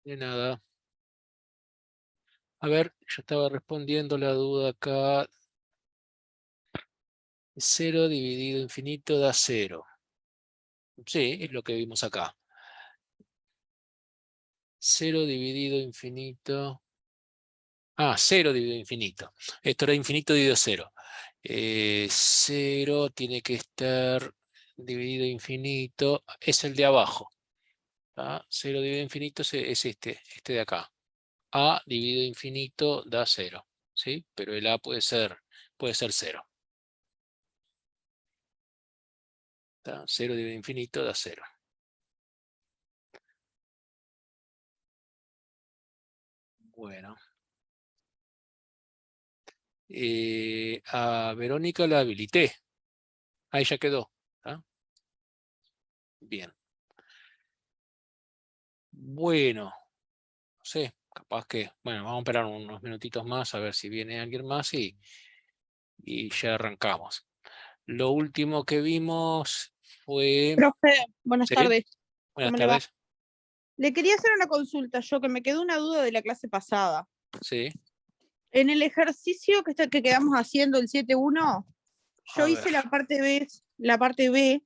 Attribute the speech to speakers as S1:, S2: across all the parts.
S1: De nada. A ver, yo estaba respondiendo la duda acá. 0 dividido infinito da 0. Sí, es lo que vimos acá. 0 dividido infinito. 0 dividido infinito. Esto era infinito dividido 0. 0 tiene que estar dividido infinito. Es el de abajo. 0 dividido infinito es este de acá. A dividido infinito da 0. ¿Sí? Pero el A puede ser 0. 0 dividido infinito da 0. Bueno. A Verónica la habilité. Ahí ya quedó. Bien. Bueno, no sé, capaz que, bueno, vamos a esperar unos minutitos más a ver si viene alguien más y ya arrancamos. Lo último que vimos fue...
S2: Profe, buenas
S1: ¿Sí?
S2: tardes.
S1: Buenas
S2: ¿Cómo le va?
S1: tardes.
S2: Le quería hacer una consulta, yo que me quedó una duda de la clase pasada.
S1: Sí.
S2: En el ejercicio que quedamos haciendo, el 7.1,
S1: A
S2: yo
S1: ver.
S2: hice la parte B,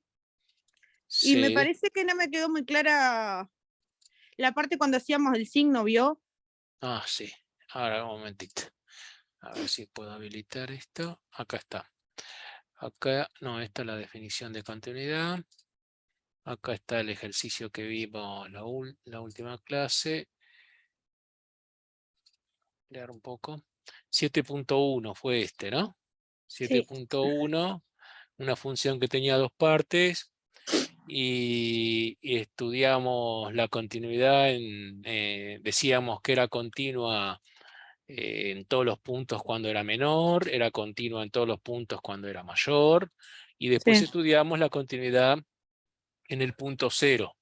S2: y me
S1: Sí.
S2: parece que no me quedó muy clara la parte cuando hacíamos el signo, ¿vio?
S1: Sí. Ahora un momentito. A ver si puedo habilitar esto. Acá está. Acá, no, esta es la definición de continuidad. Acá está el ejercicio que vimos la última clase. Crear un poco. 7.1 fue este, ¿no?
S2: Sí.
S1: 7.1, una función que tenía dos partes y estudiamos la continuidad, decíamos que era continua en todos los puntos cuando era menor, era continua en todos los puntos cuando era mayor, y después
S2: Sí.
S1: estudiamos la continuidad en el punto cero.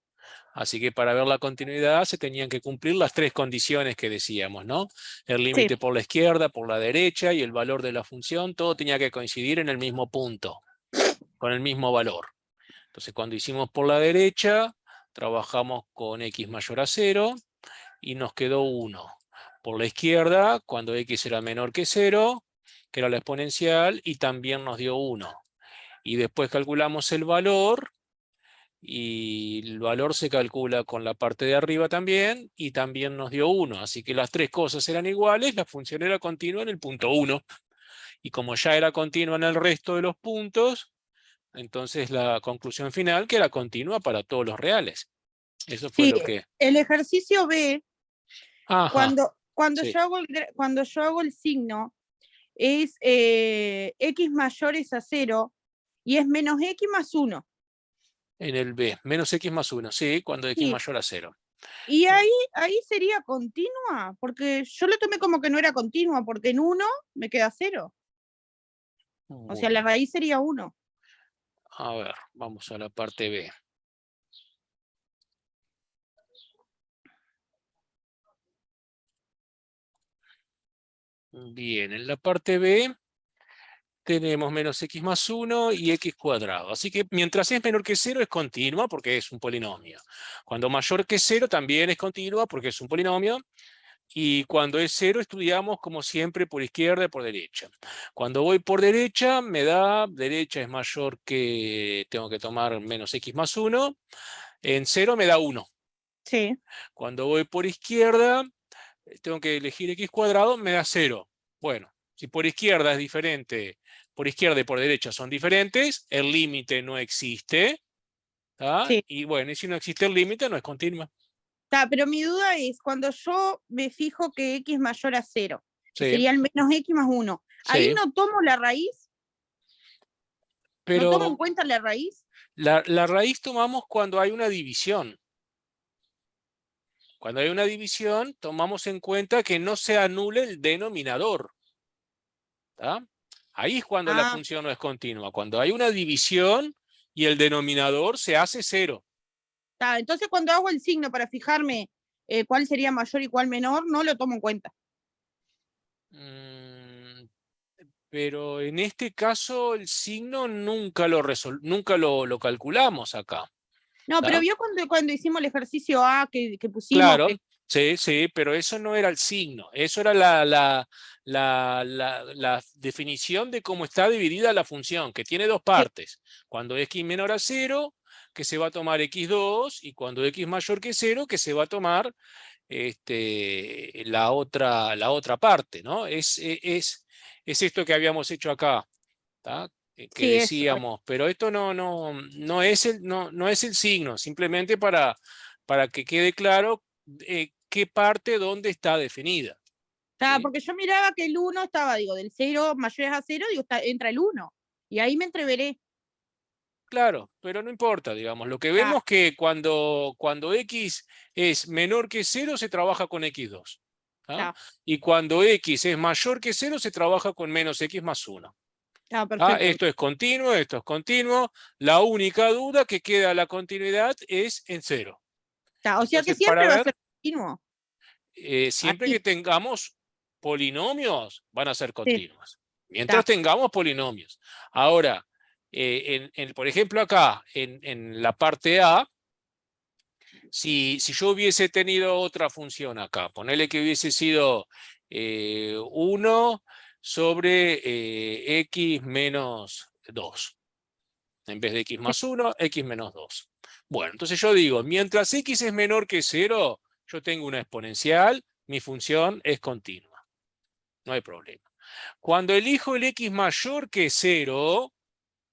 S1: Así que para ver la continuidad se tenían que cumplir las tres condiciones que decíamos, ¿no? El
S2: Sí.
S1: límite por la izquierda, por la derecha y el valor de la función, todo tenía que coincidir en el mismo punto, con el mismo valor. Entonces cuando hicimos por la derecha, trabajamos con x mayor a 0 y nos quedó 1. Por la izquierda, cuando x era menor que 0, que era la exponencial, y también nos dio 1. Y después calculamos el valor, y el valor se calcula con la parte de arriba también, y también nos dio 1. Así que las tres cosas eran iguales, la función era continua en el punto 1. Y como ya era continua en el resto de los puntos, entonces la conclusión final que era continua para todos los reales. Eso fue
S2: Sí,
S1: lo que...
S2: el ejercicio B,
S1: Ajá, sí,
S2: cuando yo hago el signo, es x mayores a 0 y es menos x más 1.
S1: en el B, menos x más 1, sí, cuando x
S2: Sí.
S1: mayor a 0.
S2: Y ahí sería continua, porque yo lo tomé como que no era continua, porque en 1 me queda 0. O sea, la
S1: Bueno,
S2: raíz sería 1.
S1: a ver, vamos a la parte B. Bien, en la parte B tenemos menos x más 1 y x cuadrado. Así que mientras es menor que 0 es continua porque es un polinomio. Cuando mayor que 0 también es continua porque es un polinomio. Y cuando es 0 estudiamos como siempre por izquierda y por derecha. Cuando voy por derecha me da, derecha es mayor que, tengo que tomar menos x más 1. En 0 me da 1.
S2: Sí.
S1: Cuando voy por izquierda tengo que elegir x cuadrado, me da 0. Bueno, si por izquierda es diferente, por izquierda y por derecha son diferentes, el límite no existe.
S2: Sí.
S1: Y bueno, y si no existe el límite, no es continua.
S2: Pero mi duda es, cuando yo me fijo que x mayor a 0, que
S1: Sí,
S2: sería el menos x más 1, ahí
S1: sí.
S2: no tomo la raíz, no tomo en
S1: Pero
S2: cuenta la raíz.
S1: la raíz tomamos cuando hay una división. Cuando hay una división, tomamos en cuenta que no se anule el denominador. ¿Tá? Ahí es cuando la
S2: Ah,
S1: función no es continua. Cuando hay una división y el denominador se hace 0.
S2: entonces cuando hago el signo para fijarme cuál sería mayor y cuál menor, no lo tomo en cuenta.
S1: Pero en este caso el signo nunca lo calculamos acá.
S2: No, pero
S1: ¿Tá?
S2: vio cuando hicimos el ejercicio A que pusimos
S1: Claro,
S2: que
S1: Sí, sí, pero eso no era el signo, eso era la definición de cómo está dividida la función, que tiene dos
S2: Sí,
S1: partes. Cuando x menor a 0, que se va a tomar x2, y cuando x mayor que 0, que se va a tomar la otra parte, ¿no? Es esto que habíamos hecho acá, ¿tá? Que
S2: sí, eso.
S1: decíamos, pero esto no es el signo, simplemente para que quede claro qué parte, dónde está definida. ¿Sí?
S2: Porque yo miraba que el 1 estaba, digo, del 0 mayores a 0, digo, entra el 1. Y ahí me entreveré.
S1: Claro, pero no importa, digamos. Lo que
S2: Está,
S1: vemos que cuando x es menor que 0, se trabaja con x2. ¿Tá?
S2: está,
S1: Y cuando x es mayor que 0, se trabaja con menos x más 1.
S2: está
S1: ¿Tá?
S2: perfecto.
S1: Esto es continuo, esto es continuo. La única duda que queda a la continuidad es en 0.
S2: Está, o sea que
S1: Entonces, para
S2: siempre va a
S1: ver,
S2: ser continuo.
S1: siempre que
S2: Ahí,
S1: tengamos polinomios, van a ser
S2: sí,
S1: continuos. Mientras
S2: está.
S1: tengamos polinomios. Ahora, por ejemplo, acá, en la parte A, si yo hubiese tenido otra función acá, ponerle que hubiese sido 1 sobre x menos 2. En vez de x más 1, x menos 2. Bueno, entonces yo digo, mientras x es menor que 0, yo tengo una exponencial, mi función es continua. No hay problema. Cuando elijo el x mayor que 0,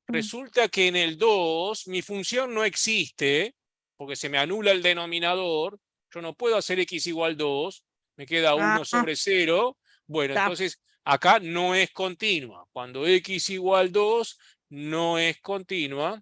S2: Mm.
S1: resulta que en el 2 mi función no existe, porque se me anula el denominador. Yo no puedo hacer x igual 2, me queda 1
S2: Ah,
S1: sobre 0. Bueno,
S2: está.
S1: entonces acá no es continua. Cuando x igual 2 no es continua.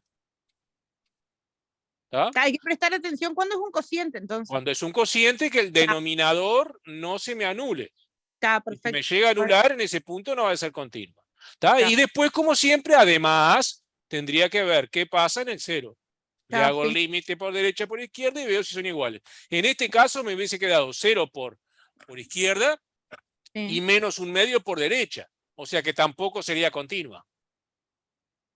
S1: ¿Tá?
S2: Hay que prestar atención cuando es un cociente, entonces.
S1: Cuando es un cociente, que el
S2: Está,
S1: denominador no se me anule.
S2: está
S1: Y si me
S2: perfecto.
S1: llega a anular, en ese punto no va a ser continua. ¿Tá? Y
S2: Está,
S1: después, como siempre, además, tendría que ver qué pasa en el 0. Le
S2: está,
S1: hago el
S2: sí,
S1: límite por derecha, por izquierda y veo si son iguales. En este caso me hubiese quedado 0 por izquierda y
S2: sí.
S1: menos un medio por derecha. O sea que tampoco sería continua.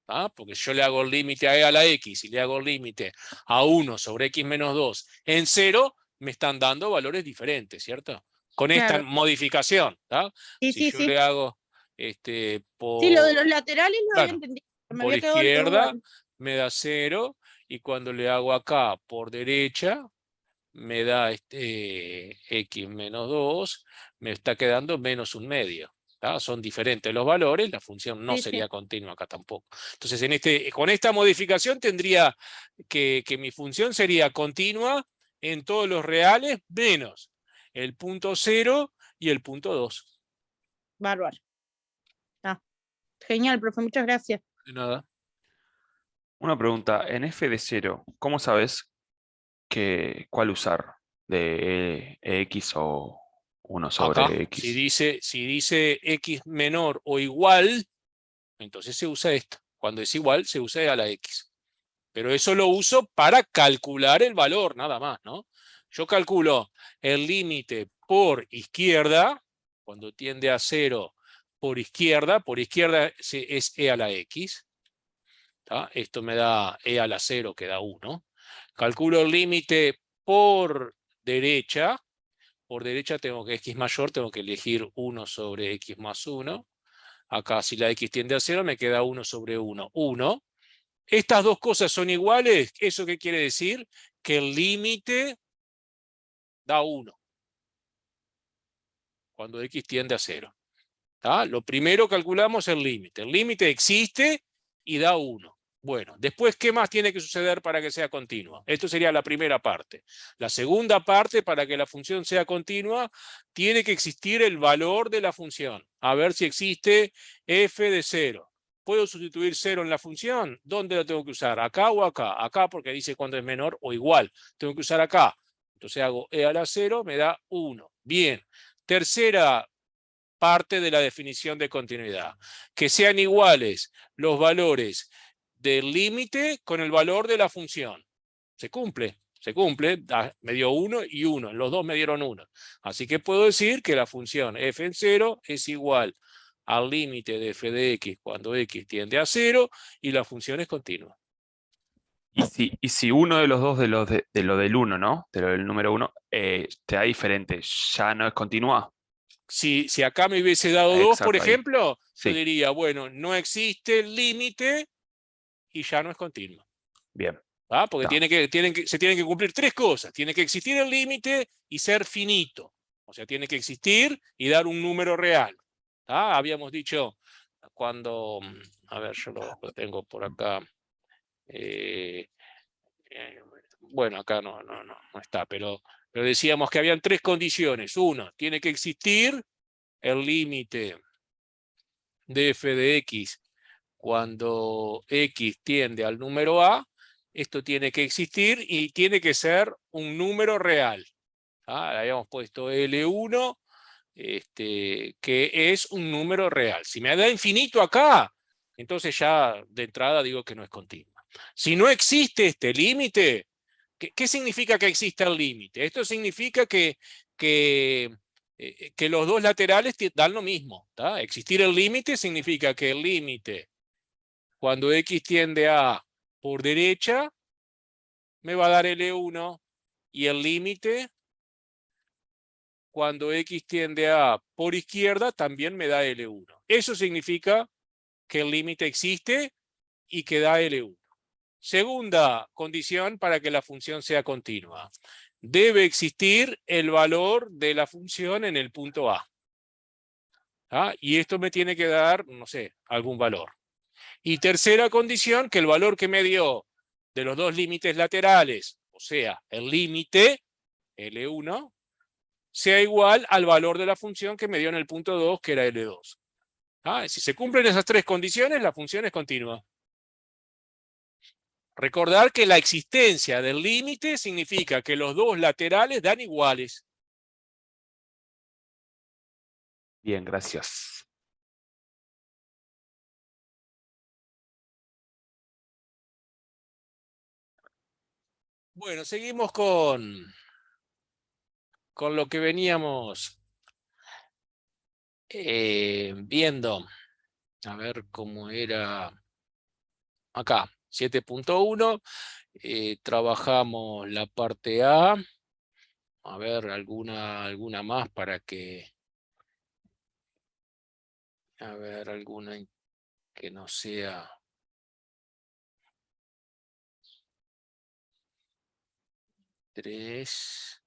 S1: ¿Ah? Porque si yo le hago el límite a e a la x y le hago el límite a 1 sobre x menos 2 en 0, me están dando valores diferentes, ¿cierto? Con esta
S2: Claro.
S1: modificación. ¿Tá?
S2: Sí,
S1: Si
S2: sí,
S1: yo
S2: sí.
S1: le hago
S2: Sí, lo de los
S1: por,
S2: laterales lo había
S1: claro,
S2: entendido. Me
S1: por
S2: había quedado la duda.
S1: izquierda me da 0 y cuando le hago acá por derecha me da x menos 2, me está quedando menos un medio. ¿Tá? Son diferentes los valores, la función no
S2: Sí, sí.
S1: sería continua acá tampoco. Entonces, con esta modificación tendría que mi función sería continua en todos los reales, menos el punto 0 y el punto 2.
S2: Bárbaro. Ah, genial, profe, muchas gracias.
S1: De nada.
S3: Una pregunta, en f de 0, ¿cómo sabes cuál usar? ¿De x o 1
S1: Acá,
S3: sobre
S1: si
S3: x?
S1: dice, si dice x menor o igual, entonces se usa esto. Cuando es igual, se usa a la x. Pero eso lo uso para calcular el valor, nada más, ¿no? Yo calculo el límite por izquierda, cuando tiende a 0 por izquierda es e a la x. ¿Tá? Esto me da e a la 0, que da 1. Calculo el límite por derecha tengo que x mayor, tengo que elegir 1 sobre x más 1. Acá si la x tiende a 0 me queda 1 sobre 1. 1. Estas dos cosas son iguales. ¿Eso qué quiere decir? Que el límite da 1 cuando x tiende a 0. ¿Tá? Lo primero calculamos el límite. El límite existe y da 1. Bueno, después, ¿qué más tiene que suceder para que sea continua? Esto sería la primera parte. La segunda parte, para que la función sea continua, tiene que existir el valor de la función. A ver si existe f de 0. ¿Puedo sustituir 0 en la función? ¿Dónde lo tengo que usar? ¿Acá o acá? Acá porque dice cuando es menor o igual. Tengo que usar acá. Entonces hago e a la 0, me da 1. Bien. Tercera parte de la definición de continuidad. Que sean iguales los valores del límite con el valor de la función. Se cumple. Me dio 1 y 1. Los dos me dieron 1. Así que puedo decir que la función f en 0 es igual al límite de f de x cuando x tiende a 0 y la función es continua.
S3: Y si uno de los dos de lo del 1, ¿no? De lo del número 1, te da diferente, ¿ya no es continua?
S1: Si acá me hubiese dado 2, por
S3: Exacto, ahí.
S1: ejemplo, yo
S3: Sí,
S1: diría, bueno, no existe el límite y ya no es continua.
S3: bien.
S1: ¿Ah? Porque
S3: Está.
S1: se tienen que cumplir 3 cosas. Tiene que existir el límite y ser finito. O sea, tiene que existir y dar un número real. ¿Ah? Habíamos dicho cuando, a ver, yo lo tengo por acá. eh, bueno, acá no está, pero decíamos que habían 3 condiciones. Uno, tiene que existir el límite de f de x cuando x tiende al número a. Esto tiene que existir y tiene que ser un número real. ¿Ah? Habíamos puesto L1, que es un número real. Si me da infinito acá, entonces ya de entrada digo que no es continua. Si no existe este límite, ¿qué significa que exista el límite? Esto significa que los dos laterales dan lo mismo. ¿Tá? Existir el límite significa que el límite, cuando x tiende a por derecha, me va a dar L1, y el límite, cuando x tiende a por izquierda, también me da L1. Eso significa que el límite existe y que da L1. Segunda condición para que la función sea continua. Debe existir el valor de la función en el punto A. ¿Ah? Y esto me tiene que dar, no sé, algún valor. Y tercera condición, que el valor que me dio de los dos límites laterales, o sea, el límite, L1, sea igual al valor de la función que me dio en el punto 2, que era L2. ¿Ah? Si se cumplen esas 3 condiciones, la función es continua. Recordar que la existencia del límite significa que los dos laterales dan iguales.
S3: Bien, gracias.
S1: Bueno, seguimos con lo que veníamos viendo. A ver cómo era acá. 7.1. Trabajamos la parte A. A ver, alguna más para que... A ver, alguna que no sea... 3.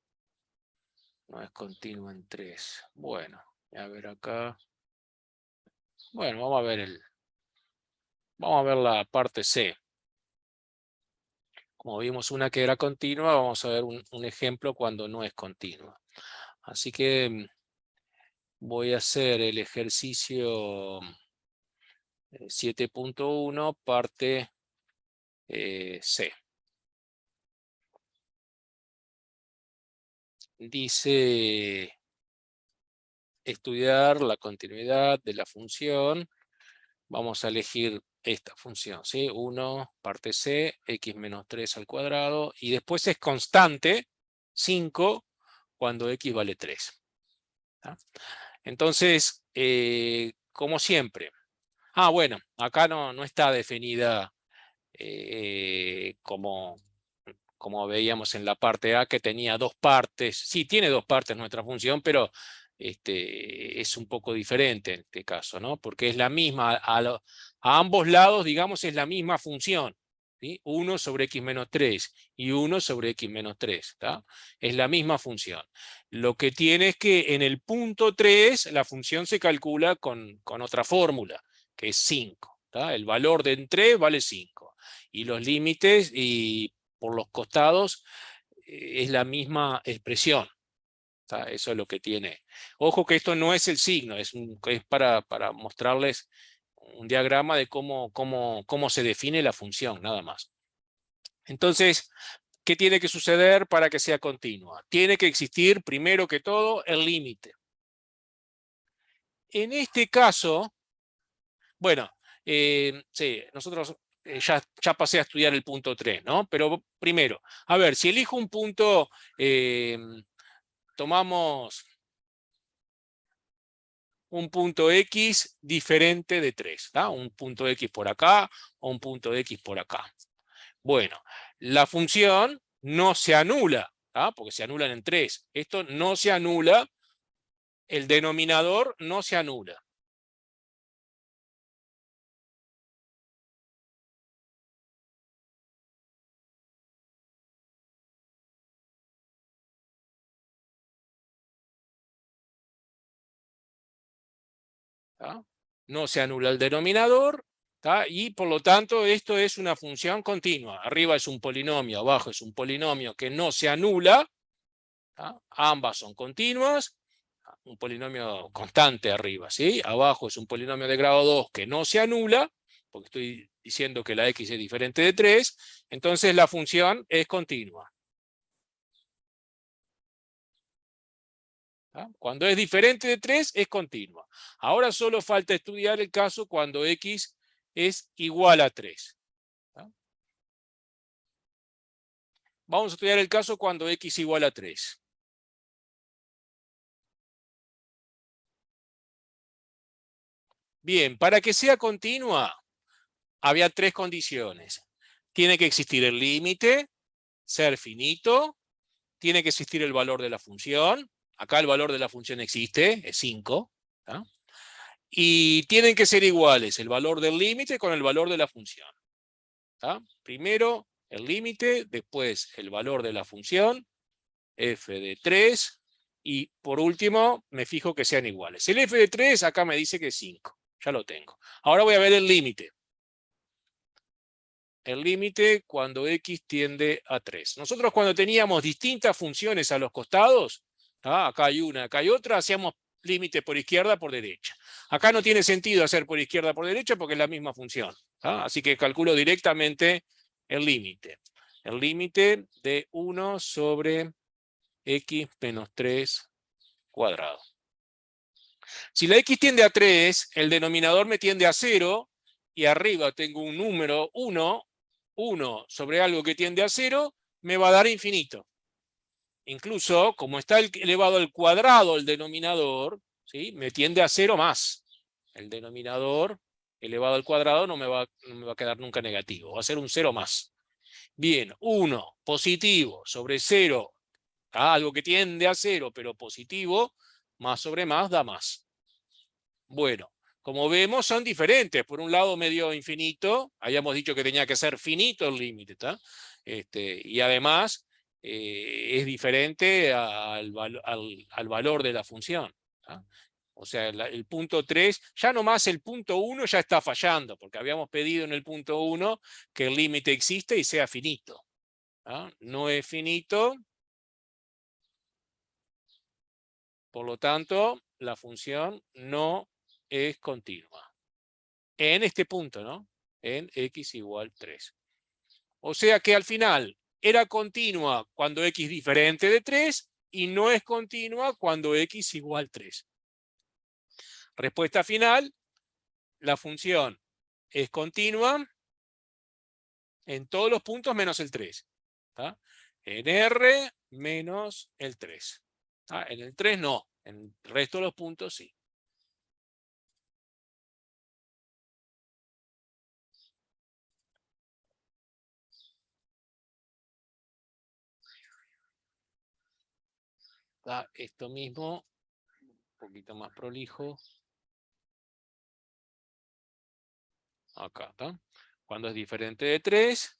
S1: No es continua en 3. Bueno, a ver acá. Bueno, vamos a ver la parte C. Como vimos una que era continua, vamos a ver un ejemplo cuando no es continua. Así que voy a hacer el ejercicio 7.1, parte C. Dice estudiar la continuidad de la función. Vamos a elegir esta función, ¿sí? 1, parte C, x menos 3 al cuadrado, y después es constante, 5, cuando x vale 3. ¿Tá? Entonces, como siempre. Bueno, acá no está definida como veíamos en la parte A, que tenía 2 partes. Sí, tiene 2 partes nuestra función, pero es un poco diferente en este caso, ¿no? Porque es la misma, a ambos lados, digamos, es la misma función. ¿Sí? 1 sobre x menos 3 y 1 sobre x menos 3. ¿Tá? Es la misma función. Lo que tiene es que en el punto 3 la función se calcula con otra fórmula, que es 5. ¿Tá? El valor de en 3 vale 5. Y los límites y por los costados es la misma expresión. ¿Tá? Eso es lo que tiene. Ojo que esto no es el signo, es para mostrarles un diagrama de cómo se define la función, nada más. Entonces, ¿qué tiene que suceder para que sea continua? Tiene que existir, primero que todo, el límite. En este caso, bueno, sí, nosotros ya pasé a estudiar el punto 3, ¿no? Pero primero, a ver, si elijo un punto, tomamos un punto X diferente de 3, ¿tá? Un punto X por acá o un punto X por acá. Bueno, la función no se anula, porque se anulan en 3. Esto no se anula, el denominador no se anula. No se anula el denominador, y por lo tanto esto es una función continua. Arriba es un polinomio, abajo es un polinomio que no se anula. Ambas son continuas. Un polinomio constante arriba, ¿sí? Abajo es un polinomio de grado 2 que no se anula, porque estoy diciendo que la x es diferente de 3, entonces la función es continua. Cuando es diferente de 3 es continua. Ahora solo falta estudiar el caso cuando x es igual a 3. Vamos a estudiar el caso cuando x igual a 3. Bien, para que sea continua, había 3 condiciones. Tiene que existir el límite, ser finito, tiene que existir el valor de la función. Acá el valor de la función existe, es 5. Y tienen que ser iguales el valor del límite con el valor de la función. Primero el límite, después el valor de la función, f de 3, y por último me fijo que sean iguales. El f de 3 acá me dice que es 5, ya lo tengo. Ahora voy a ver el límite. El límite cuando x tiende a 3. Nosotros cuando teníamos distintas funciones a los costados, acá hay una, acá hay otra, hacíamos límite por izquierda, por derecha. Acá no tiene sentido hacer por izquierda, por derecha, porque es la misma función. Así que calculo directamente el límite. El límite de 1 sobre x menos 3 cuadrado. Si la x tiende a 3, el denominador me tiende a 0, y arriba tengo un número 1, 1 sobre algo que tiende a 0, me va a dar infinito. Incluso, como está elevado al cuadrado el denominador, ¿sí?, me tiende a 0 más. El denominador elevado al cuadrado no me va a quedar nunca negativo, va a ser un 0 más. Bien, 1 positivo sobre 0, algo que tiende a 0 pero positivo, más sobre más da más. Bueno, como vemos son diferentes. Por un lado me dio infinito, habíamos dicho que tenía que ser finito el límite, y además es diferente al valor de la función. O sea, el punto 3, ya nomás el punto 1 ya está fallando, porque habíamos pedido en el punto 1 que el límite existe y sea finito. No es finito, por lo tanto, la función no es continua. En este punto, ¿no? En x igual 3. O sea que al final era continua cuando x diferente de 3 y no es continua cuando x igual 3. Respuesta final, la función es continua en todos los puntos menos el 3. En R menos el 3. En el 3 no, en el resto de los puntos sí. Esto mismo, un poquito más prolijo. Acá está. Cuando es diferente de 3,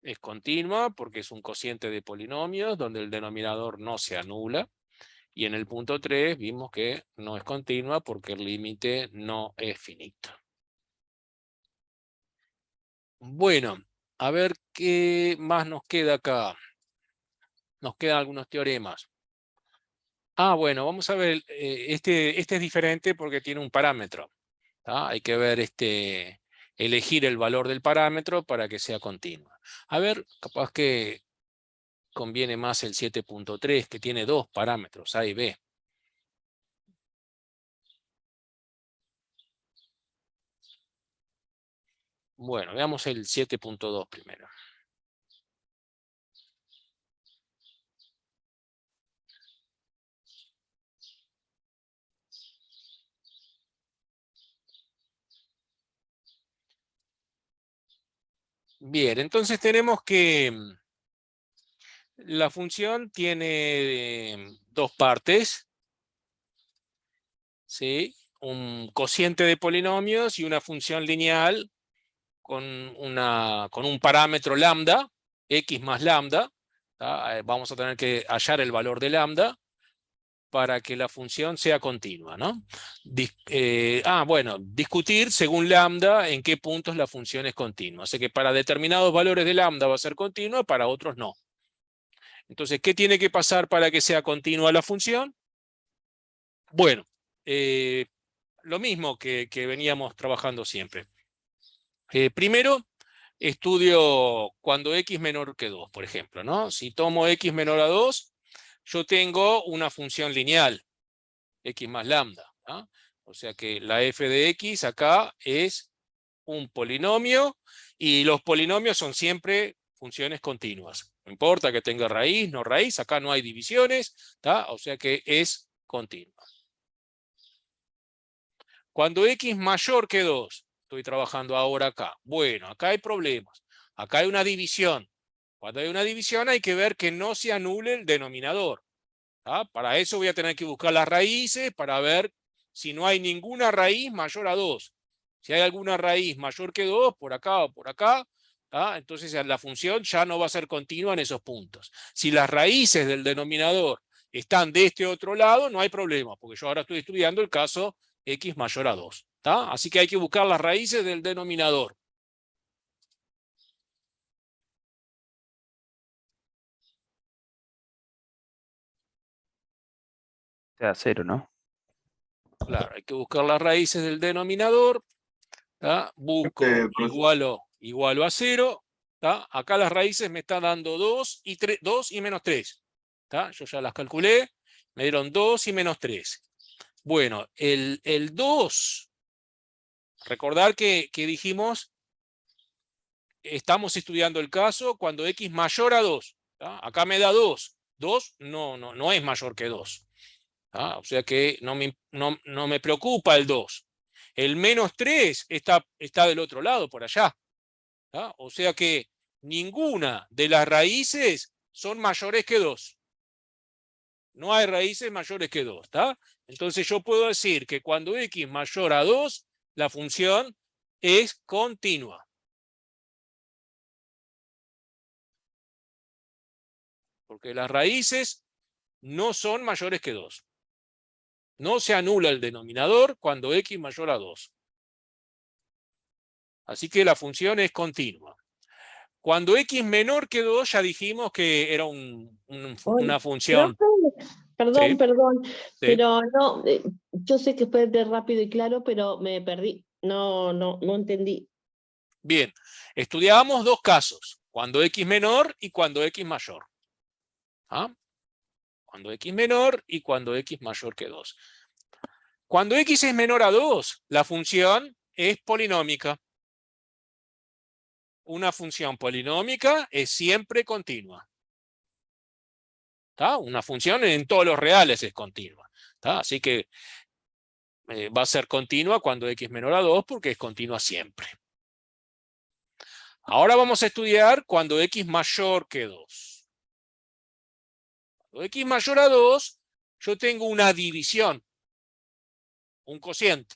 S1: es continua porque es un cociente de polinomios donde el denominador no se anula. Y en el punto 3 vimos que no es continua porque el límite no es finito. Bueno, a ver qué más nos queda acá. Nos quedan algunos teoremas. Bueno, vamos a ver. Este es diferente porque tiene un parámetro. Hay que ver elegir el valor del parámetro para que sea continua. A ver, capaz que conviene más el 7.3, que tiene 2 parámetros, A y B. Bueno, veamos el 7.2 primero. Bien, entonces tenemos que la función tiene dos partes, ¿sí? Un cociente de polinomios y una función lineal con un parámetro lambda, x más lambda. Vamos a tener que hallar el valor de lambda para que la función sea continua, ¿no? Bueno, discutir según lambda en qué puntos la función es continua. Así que para determinados valores de lambda va a ser continua, para otros no. Entonces, ¿qué tiene que pasar para que sea continua la función? Bueno, lo mismo que veníamos trabajando siempre. Primero, estudio cuando x menor que 2, por ejemplo, ¿no? Si tomo x menor a 2, yo tengo una función lineal, x más lambda, ¿no? O sea que la f de x acá es un polinomio y los polinomios son siempre funciones continuas. No importa que tenga raíz, no raíz, acá no hay divisiones, ¿tá? O sea que es continua. Cuando x mayor que 2, estoy trabajando ahora acá. Bueno, acá hay problemas. Acá hay una división. Cuando hay una división hay que ver que no se anule el denominador. Para eso voy a tener que buscar las raíces para ver si no hay ninguna raíz mayor a 2. Si hay alguna raíz mayor que 2, por acá o por acá, entonces la función ya no va a ser continua en esos puntos. Si las raíces del denominador están de este otro lado, no hay problema, porque yo ahora estoy estudiando el caso x mayor a 2. Así que hay que buscar las raíces del denominador.
S3: Sea 0, ¿no?
S1: Claro, hay que buscar las raíces del denominador. Busco igualo a 0. Acá las raíces me están dando 2 y menos 3. Yo ya las calculé, me dieron 2 y menos 3. Bueno, el 2, recordar que dijimos, estamos estudiando el caso cuando x mayor a 2. Acá me da 2. 2 no es mayor que 2. O sea que no me preocupa el 2. El menos 3 está del otro lado, por allá. O sea que ninguna de las raíces son mayores que 2. No hay raíces mayores que 2. Entonces yo puedo decir que cuando x mayor a 2, la función es continua. Porque las raíces no son mayores que 2. No se anula el denominador cuando x mayor a 2. Así que la función es continua. Cuando x menor que 2, ya dijimos que era una función.
S4: Perdón,
S1: ¿Sí?
S4: perdón,
S1: Sí.
S4: pero no, yo sé que fue de rápido y claro, pero me perdí. No entendí.
S1: Bien, estudiábamos dos casos, cuando x menor y cuando x mayor. Cuando x menor y cuando x mayor que 2. Cuando x es menor a 2, la función es polinómica. Una función polinómica es siempre continua. Una función en todos los reales es continua. Así que va a ser continua cuando x menor a 2 porque es continua siempre. Ahora vamos a estudiar cuando x mayor que 2. Cuando x mayor a 2, yo tengo una división, un cociente.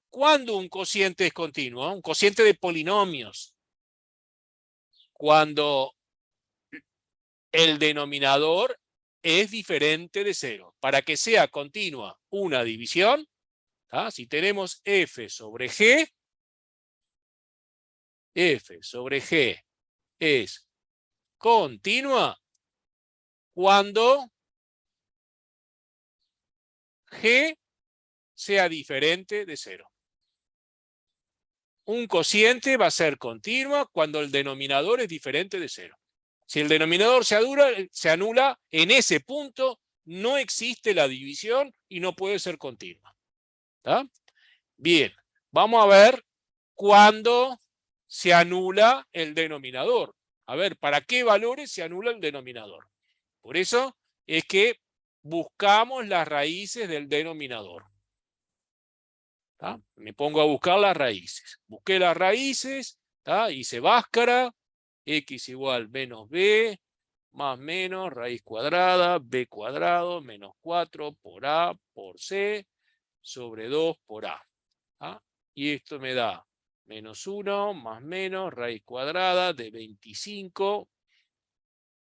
S1: ¿Cuándo un cociente es continuo? Un cociente de polinomios. Cuando el denominador es diferente de 0. Para que sea continua una división, si tenemos f sobre g es continua cuando g sea diferente de 0. Un cociente va a ser continua cuando el denominador es diferente de 0. Si el denominador se anula, en ese punto no existe la división y no puede ser continua. Bien, vamos a ver cuándo se anula el denominador. A ver, ¿para qué valores se anula el denominador? Por eso es que buscamos las raíces del denominador. Me pongo a buscar las raíces. Busqué las raíces, Hice báscara, x igual menos b, más menos raíz cuadrada, b cuadrado, menos 4 por a por c, sobre 2 por a. Y esto me da menos 1 más menos raíz cuadrada de 25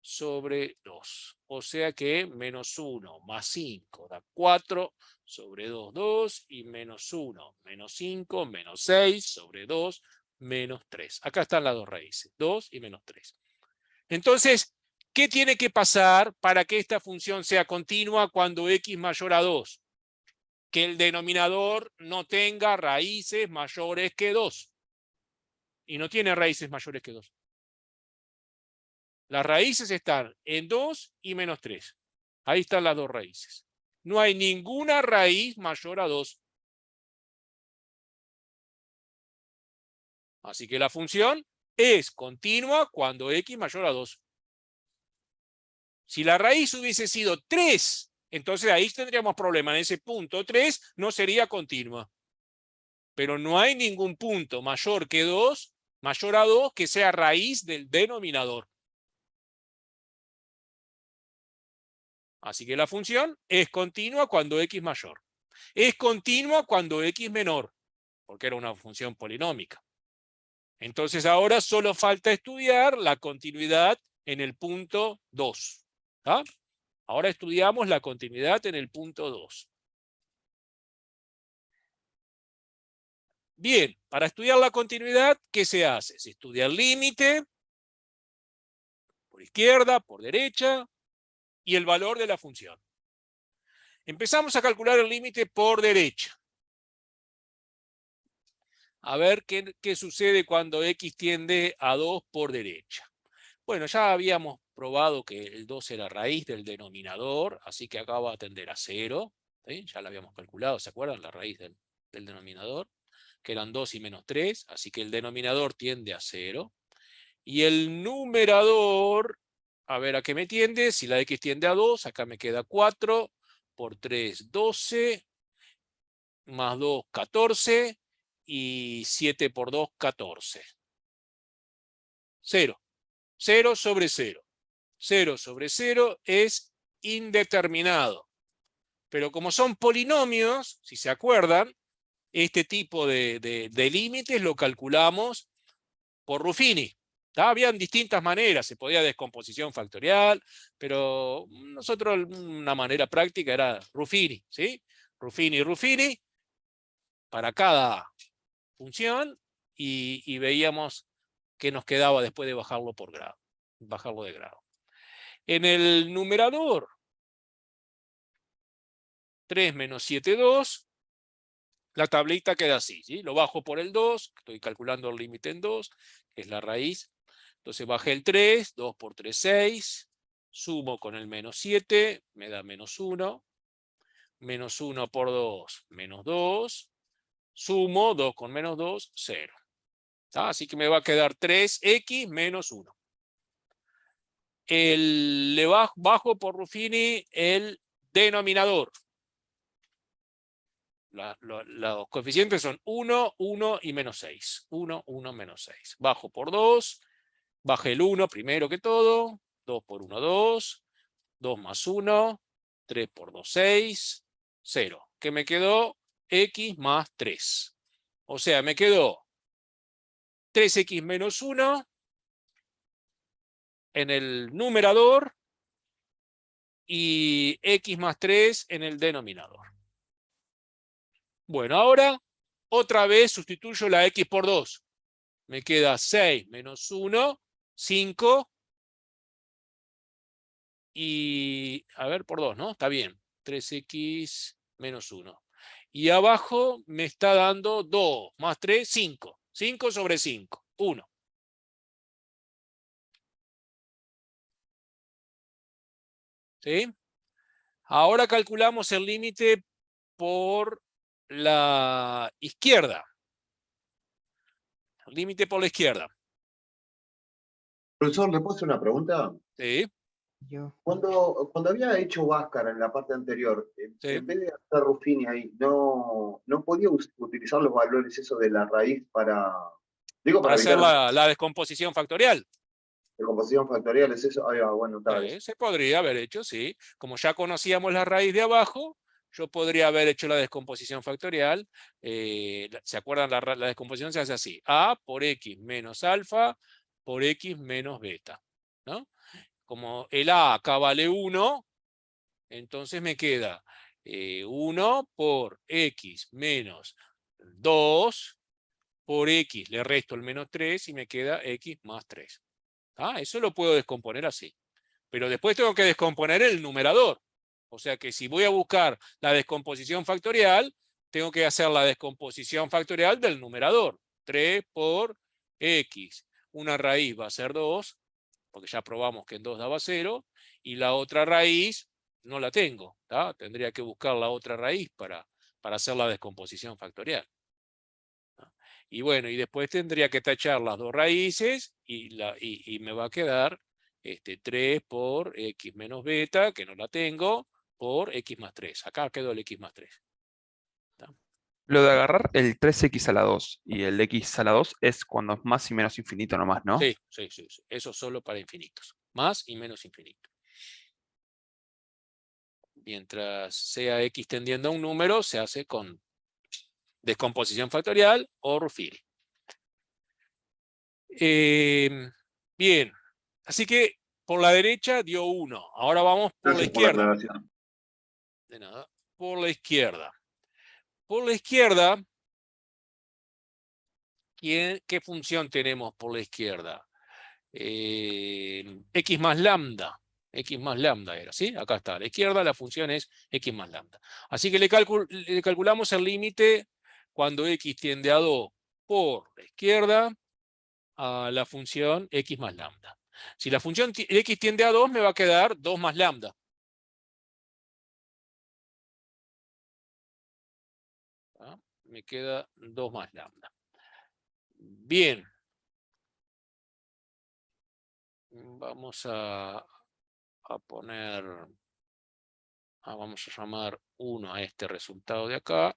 S1: sobre 2. O sea que menos 1 más 5 da 4 sobre 2, 2. Y menos 1 menos 5 menos 6 sobre 2 menos 3. Acá están las dos raíces, 2 y menos 3. Entonces, ¿qué tiene que pasar para que esta función sea continua cuando x mayor a 2? Que el denominador no tenga raíces mayores que 2. Y no tiene raíces mayores que 2. Las raíces están en 2 y menos 3. Ahí están las dos raíces. No hay ninguna raíz mayor a 2. Así que la función es continua cuando x mayor a 2. Si la raíz hubiese sido 3, entonces ahí tendríamos problema. En ese punto 3 no sería continua. Pero no hay ningún punto mayor que 2, mayor a 2, que sea raíz del denominador. Así que la función es continua cuando x mayor. Es continua cuando x menor, porque era una función polinómica. Entonces ahora solo falta estudiar la continuidad en el punto 2. Ahora estudiamos la continuidad en el punto 2. Bien, para estudiar la continuidad, ¿qué se hace? Se estudia el límite, por izquierda, por derecha, y el valor de la función. Empezamos a calcular el límite por derecha. A ver qué sucede cuando x tiende a 2 por derecha. Bueno, ya habíamos probado que el 2 era raíz del denominador, así que acá va a tender a 0. ¿Sí? Ya lo habíamos calculado, ¿se acuerdan? La raíz del denominador, que eran 2 y menos 3, así que el denominador tiende a 0. Y el numerador, a ver a qué me tiende. Si la x tiende a 2, acá me queda 4, por 3, 12, más 2, 14, y 7 por 2, 14. 0. 0 sobre 0. 0 sobre 0 es indeterminado. Pero como son polinomios, si se acuerdan, este tipo de límites lo calculamos por Ruffini. Habían distintas maneras, se podía descomposición factorial, pero nosotros una manera práctica era Ruffini, ¿sí? Ruffini, para cada función, y veíamos qué nos quedaba después de bajarlo por grado, bajarlo de grado. En el numerador, 3 menos 7, 2, la tablita queda así, ¿sí? Lo bajo por el 2, estoy calculando el límite en 2, que es la raíz. Entonces bajé el 3, 2 por 3, 6, sumo con el menos 7, me da menos 1, menos 1 por 2, menos 2, sumo 2 con menos 2, 0. Así que me va a quedar 3x menos 1. Le bajo por Ruffini el denominador. Los coeficientes son 1, 1 y menos 6. 1, 1, menos 6. Bajo por 2. Bajé el 1 primero que todo. 2 por 1, 2. 2 más 1. 3 por 2, 6. 0. ¿Qué me quedó? X más 3. O sea, me quedó 3x menos 1 en el numerador y x más 3 en el denominador. Bueno, ahora otra vez sustituyo la x por 2. Me queda 6 menos 1, 5. Y, a ver, por 2, ¿no? Está bien. 3x menos 1. Y abajo me está dando 2 más 3, 5. 5 sobre 5, 1. ¿Sí? Ahora calculamos el límite por la izquierda. El límite por la izquierda.
S5: Profesor, ¿le puedo hacer una pregunta?
S1: Sí.
S5: Cuando había hecho báscara en la parte anterior,
S1: Sí.
S5: en vez de hacer Ruffini ahí, ¿no podía utilizar los valores esos de la raíz para Digo,
S1: para
S5: para
S1: hacer
S5: evitar
S1: la descomposición factorial.
S5: descomposición factorial, ¿es eso? Ahí va, bueno, está bien.
S1: Se podría haber hecho, sí. Como ya conocíamos la raíz de abajo, yo podría haber hecho la descomposición factorial. ¿Se acuerdan? La descomposición se hace así. A por X menos alfa por X menos beta, ¿no? Como el A acá vale 1, entonces me queda 1 por X menos 2 por X, le resto el menos 3 y me queda X más 3. Eso lo puedo descomponer así. Pero después tengo que descomponer el numerador. O sea que si voy a buscar la descomposición factorial, tengo que hacer la descomposición factorial del numerador. 3 por X. Una raíz va a ser 2, porque ya probamos que en 2 daba 0, y la otra raíz no la tengo. Tendría que buscar la otra raíz para hacer la descomposición factorial. Y bueno, y después tendría que tachar las dos raíces y me va a quedar 3 por X menos beta, que no la tengo, por X más 3. Acá quedó el X más 3.
S3: Lo de agarrar el 3x a la 2 y el x a la 2 es cuando es más y menos infinito nomás, ¿no?
S1: Sí. Eso solo para infinitos. Más y menos infinito. Mientras sea X tendiendo a un número, se hace con descomposición factorial o Ruffil. Bien. Así que por la derecha dio 1. Ahora vamos por la
S5: Gracias por la
S1: izquierda.
S5: aclaración.
S1: De nada. Por la izquierda. Por la izquierda, ¿qué función tenemos por la izquierda? X más lambda. X más lambda era, ¿sí? Acá está. A la izquierda la función es X más lambda. Así que le calculamos el límite cuando X tiende a 2 por la izquierda a la función X más lambda. Si la función X tiende a 2, me va a quedar 2 más lambda. Me queda 2 más lambda. Bien. Vamos a poner, vamos a llamar 1 a este resultado de acá.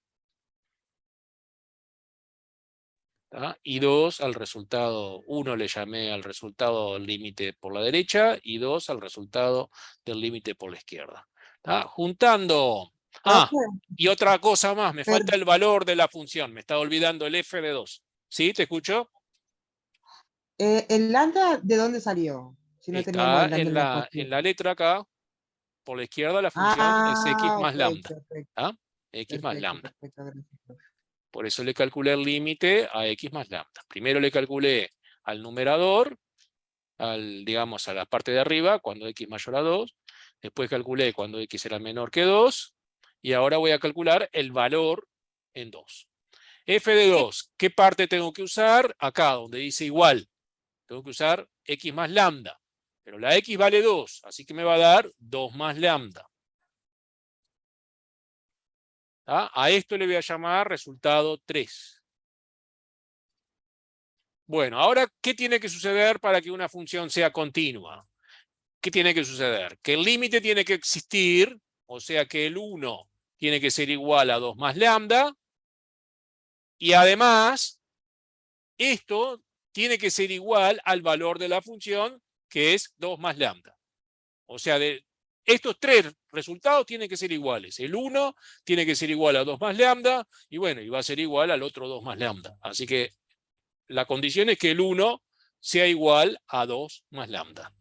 S1: Y 2 al resultado, 1 le llamé al resultado del límite por la derecha y 2 al resultado del límite por la izquierda. Juntando.
S6: Profe,
S1: Y otra cosa más, me
S6: Per-
S1: falta el valor de la función, me estaba olvidando el f de 2. ¿Sí? ¿Te escucho?
S6: ¿el lambda de dónde salió? Si no teníamos
S1: Está
S6: el lambda en la ecuación.
S1: en la letra acá, por la izquierda la función es x más
S6: Ok,
S1: lambda.
S6: perfecto,
S1: X más lambda.
S6: perfecto, gracias, profe.
S1: Por eso le calculé el límite a x más lambda. Primero le calculé al numerador, digamos a la parte de arriba, cuando x mayor a 2. Después calculé cuando x era menor que 2. Y ahora voy a calcular el valor en 2. F de 2, ¿qué parte tengo que usar? Acá, donde dice igual. Tengo que usar x más lambda. Pero la x vale 2, así que me va a dar 2 más lambda. A esto le voy a llamar resultado 3. Bueno, ahora, ¿qué tiene que suceder para que una función sea continua? ¿Qué tiene que suceder? Que el límite tiene que existir, o sea que el 1 tiene que ser igual a 2 más lambda, y además, esto tiene que ser igual al valor de la función, que es 2 más lambda. O sea, estos tres resultados tienen que ser iguales. El 1 tiene que ser igual a 2 más lambda, y bueno, y va a ser igual al otro 2 más lambda. Así que la condición es que el 1 sea igual a 2 más lambda.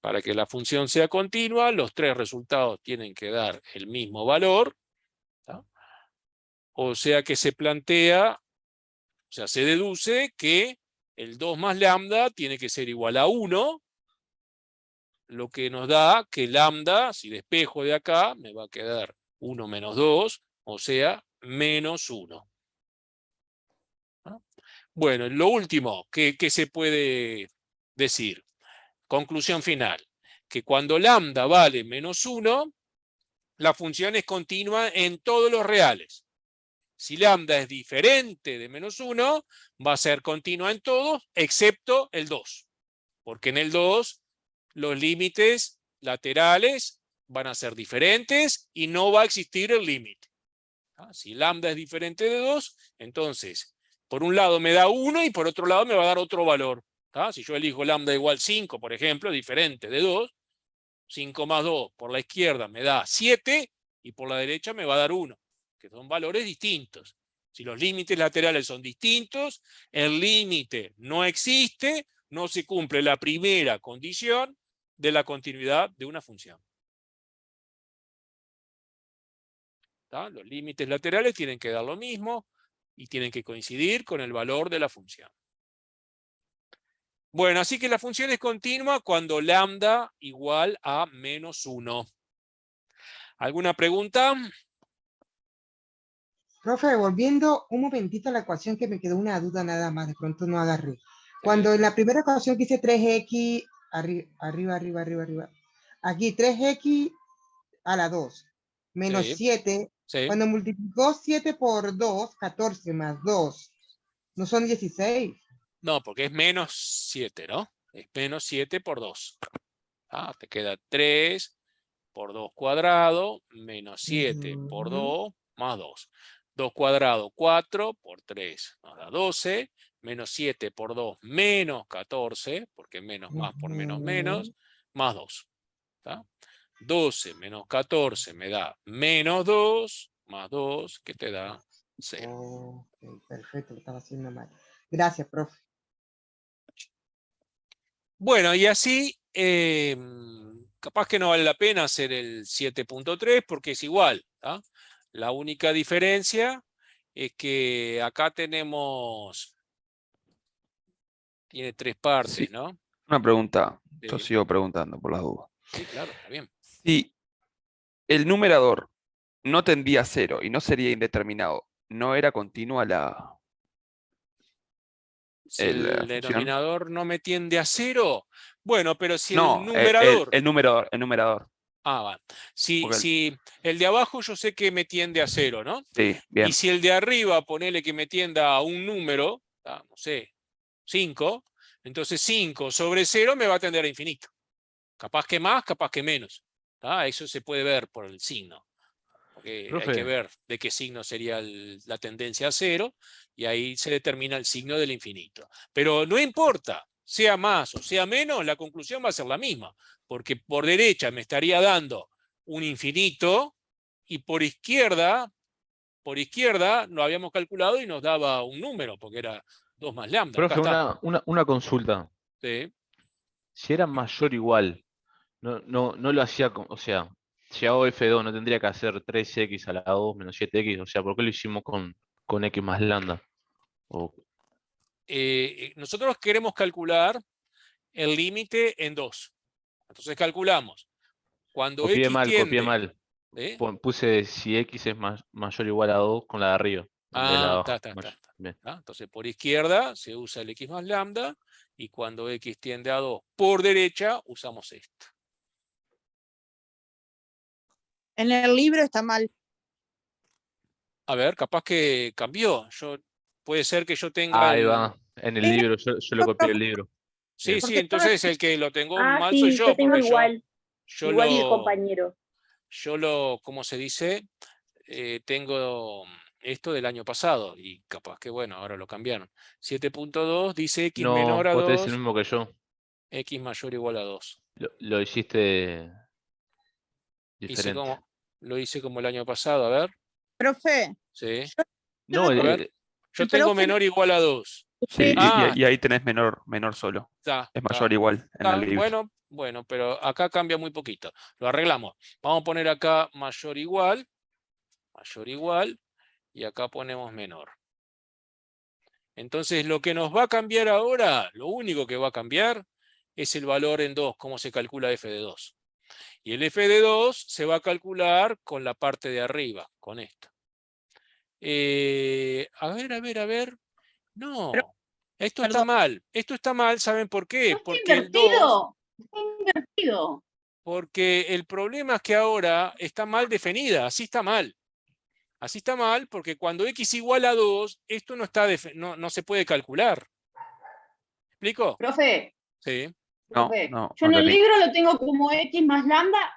S1: Para que la función sea continua, los tres resultados tienen que dar el mismo valor. O sea que se plantea, o sea, se deduce que el 2 más lambda tiene que ser igual a 1, lo que nos da que lambda, si despejo de acá, me va a quedar 1 menos 2, o sea, menos 1. Bueno, lo último que se puede decir, conclusión final, que cuando lambda vale menos 1, la función es continua en todos los reales. Si lambda es diferente de menos 1, va a ser continua en todos, excepto el 2. Porque en el 2, los límites laterales van a ser diferentes y no va a existir el límite. Si lambda es diferente de 2, entonces Por un lado me da 1 y por otro lado me va a dar otro valor. ¿Tá? Si yo elijo lambda igual 5, por ejemplo, diferente de 2, 5 más 2 por la izquierda me da 7 y por la derecha me va a dar 1, que son valores distintos. Si los límites laterales son distintos, el límite no existe, no se cumple la primera condición de la continuidad de una función. ¿Tá? Los límites laterales tienen que dar lo mismo y tienen que coincidir con el valor de la función. Bueno, así que la función es continua cuando lambda igual a menos 1. ¿Alguna pregunta?
S6: Profe, volviendo un momentito a la ecuación que me quedó una duda nada más, de pronto no agarré. Cuando en la primera ecuación que hice 3x, arriba, aquí 3x a la 2, menos
S1: Sí,
S6: 7,
S1: sí.
S6: cuando multiplicó 7 por 2, 14 más 2, ¿no son 16?
S1: No, porque es menos 7, ¿no? Es menos 7 por 2. Ah, te queda 3 por 2 cuadrado, menos 7 por
S6: Ujú.
S1: 2, más 2. 2 cuadrado, 4 por 3, nos da 12. Menos 7 por 2, menos 14, porque menos más por menos menos, más 2. ¿Tá? 12 menos 14 me da menos 2, más 2, que te da 0.
S6: Ok, perfecto, lo estaba haciendo mal. Gracias, profe.
S1: Bueno, y así, capaz que no vale la pena hacer el 7.3 porque es igual. ¿Tá? La única diferencia es que acá tenemos, tiene 3 partes,
S3: Sí,
S1: ¿no?
S3: una pregunta. Yo
S1: Sí,
S3: sigo preguntando por las dudas.
S1: sí, claro, está bien.
S3: Si el numerador no tendría a 0 y no sería indeterminado, ¿no era continua
S1: Si el
S3: la función?
S1: denominador no me tiende a 0, bueno, pero si el
S3: No,
S1: numerador...
S3: el numerador.
S1: Ah, va. Si,
S3: Porque
S1: si el de abajo yo sé que me tiende a 0, ¿no?
S3: sí,
S1: Y
S3: bien.
S1: si el de arriba, ponele que me tienda a un número, no sé, 5, entonces 5 sobre 0 me va a tender a infinito. Capaz que más, capaz que menos. Eso se puede ver por el signo. Porque hay que
S7: Profe,
S1: ver de qué signo sería la tendencia a 0 y ahí se determina el signo del infinito. Pero no importa, sea más o sea menos, la conclusión va a ser la misma, porque por derecha me estaría dando un infinito y por izquierda lo habíamos calculado y nos daba un número, porque era 2 más lambda. Acá
S7: profe,
S1: está.
S7: una consulta.
S1: ¿Sí?
S7: Si era mayor o igual, no lo hacía, o sea, si hago F2 no tendría que hacer 3x a la 2 menos 7x, o sea, ¿por qué lo hicimos con x más lambda? O,
S1: Nosotros queremos calcular el límite en 2. Entonces calculamos. Cuando x
S7: copié
S1: tiende...
S7: mal.
S1: ¿sí?
S7: Puse si x es mayor o igual a 2 con la de arriba, en vez de la de abajo.
S1: Está.
S7: Bien.
S1: Entonces, por izquierda se usa el x más lambda, y cuando x tiende a 2 por derecha, usamos esto.
S2: En el libro está mal.
S1: A ver, capaz que cambió. Puede ser que yo tenga
S7: Ahí
S1: el...
S7: va, en el libro, yo lo copié del libro.
S1: Sí,
S7: Bien.
S1: sí,
S2: Porque yo lo
S1: entonces el que lo tengo
S4: Ah,
S1: mal soy
S4: sí, yo
S1: yo,
S4: tengo
S1: porque
S4: igual,
S1: yo
S4: igual mi
S1: lo,
S4: compañero.
S1: ¿cómo se dice? Tengo esto del año pasado, y capaz que, bueno, ahora lo cambiaron. 7.2 dice x
S7: No,
S1: menor a
S7: vos tenés el
S1: 2,
S7: mismo que yo.
S1: x mayor o igual a 2.
S7: Lo hiciste
S1: Hice
S7: diferente.
S1: como, lo hice como el año pasado, a ver.
S2: profe,
S1: Sí.
S2: yo
S7: No,
S1: A ver. Yo
S2: el
S1: tengo
S2: profe,
S1: menor o igual a 2.
S3: Sí,
S2: usted,
S3: y ahí tenés menor solo.
S1: Está,
S3: Es mayor igual en el libro.
S1: Bueno, pero acá cambia muy poquito. Lo arreglamos. Vamos a poner acá mayor igual, y acá ponemos menor. Entonces, lo que nos va a cambiar ahora, lo único que va a cambiar, es el valor en 2, cómo se calcula f de 2. Y el f de 2 se va a calcular con la parte de arriba, con esto. A ver.
S2: pero,
S1: No, esto está
S2: perdón,
S1: mal. Esto está mal, ¿saben por qué?
S4: Está
S1: Porque el 2,
S4: invertido, está invertido.
S1: porque el problema es que ahora está mal definida, así está mal. Así está mal porque cuando x igual a 2, esto no se puede calcular. ¿Me explico?
S4: Profe,
S1: Sí.
S3: No,
S4: profe,
S3: no,
S4: yo
S3: no
S4: en el
S3: entendí.
S4: libro lo tengo como x más lambda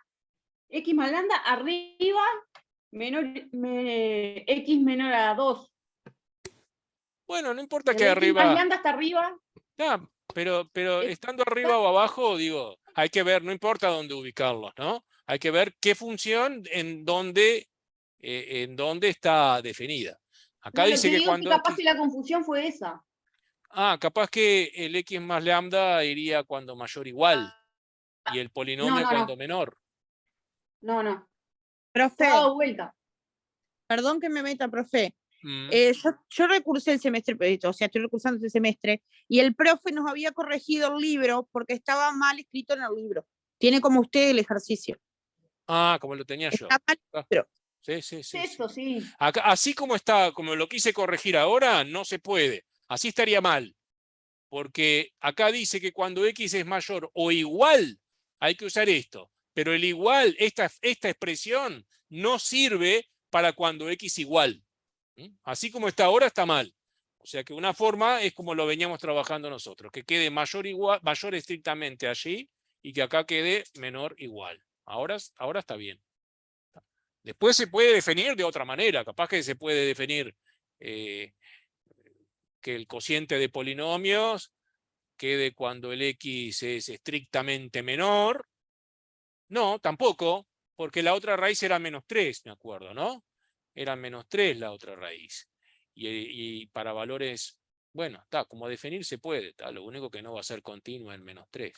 S4: arriba, x menor a 2.
S1: Bueno, no importa
S8: El
S1: que
S8: X más
S1: arriba...
S8: lambda está arriba.
S1: Ah, pero
S8: Es-
S1: estando arriba o abajo, digo, hay que ver, no importa dónde ubicarlos, ¿no? Hay que ver qué función en dónde está definida. Acá
S8: No, lo
S1: dice
S8: que
S1: que
S8: digo es que
S1: cuando
S8: capaz
S1: X...
S8: que la confusión fue esa.
S1: Ah, capaz que el X más lambda iría cuando mayor igual y el
S8: No,
S1: polinomio
S8: no,
S1: cuando
S8: no.
S1: menor.
S8: No.
S2: Profe,
S8: Está dado vuelta.
S2: perdón que me meta, profe.
S1: Mm.
S2: Yo recursé el semestre, o sea, estoy recursando este semestre, y el profe nos había corregido el libro porque estaba mal escrito en el libro. Tiene como usted el ejercicio.
S1: Ah, como lo tenía yo.
S2: Está mal el
S1: Ah,
S2: libro.
S1: sí, sí, sí, sí.
S8: Eso, sí.
S1: Acá, así como está, como lo quise corregir ahora, no se puede. Así estaría mal. Porque acá dice que cuando X es mayor o igual, hay que usar esto. Pero el igual, esta expresión, no sirve para cuando X igual. Así como está ahora, está mal. O sea que una forma es como lo veníamos trabajando nosotros, que quede mayor estrictamente allí y que acá quede menor igual. Ahora está bien. Después se puede definir de otra manera, capaz que se puede definir que el cociente de polinomios quede cuando el X es estrictamente menor. No, tampoco, porque la otra raíz era -3, me acuerdo, ¿no? Era -3 la otra raíz. Y para valores, bueno, está, como definir se puede, está, lo único que no va a ser continua en -3.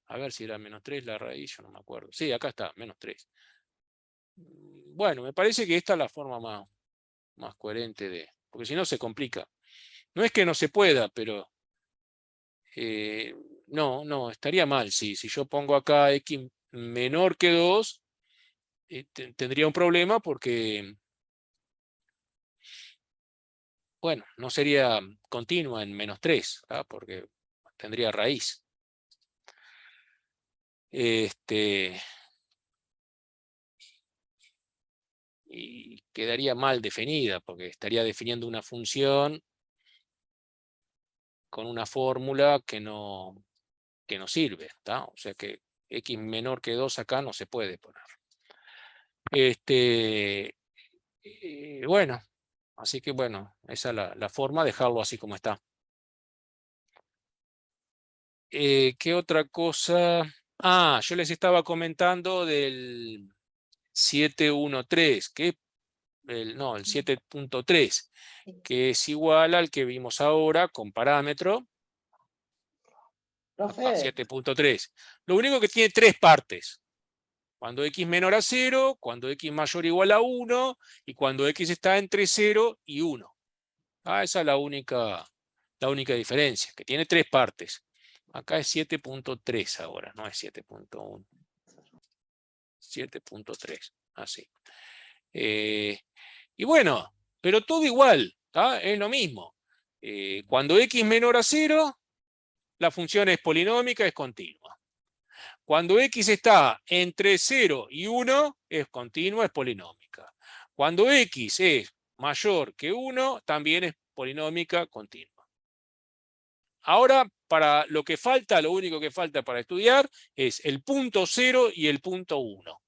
S1: A ver si era -3 la raíz, yo no me acuerdo. Sí, acá está, -3. Bueno, me parece que esta es la forma más coherente de... Porque si no se complica. No es que no se pueda, pero... no, estaría mal. Si yo pongo acá X menor que 2, tendría un problema porque... Bueno, no sería continua en -3, ¿tá? Porque tendría raíz. Y quedaría mal definida, porque estaría definiendo una función con una fórmula que no sirve, ¿tá? O sea que X menor que 2 acá no se puede poner. Bueno, así que bueno, esa es la forma, dejarlo así como está. ¿Qué otra cosa? Ah, yo les estaba comentando del 713, que el 7.3, que es igual al que vimos ahora con parámetro. Acá, 7.3. Lo único que tiene 3 partes. Cuando X menor a 0, cuando X mayor o igual a 1, y cuando X está entre 0 y 1. Esa es la única diferencia, que tiene 3 partes. Acá es 7.3 ahora, no es 7.1. 7.3, así. Y bueno, pero todo igual, ¿tá? Es lo mismo. Cuando X menor a 0, la función es polinómica, es continua. Cuando X está entre 0 y 1, es continua, es polinómica. Cuando X es mayor que 1, también es polinómica continua. Ahora, para lo que falta, lo único que falta para estudiar es el punto 0 y el punto 1.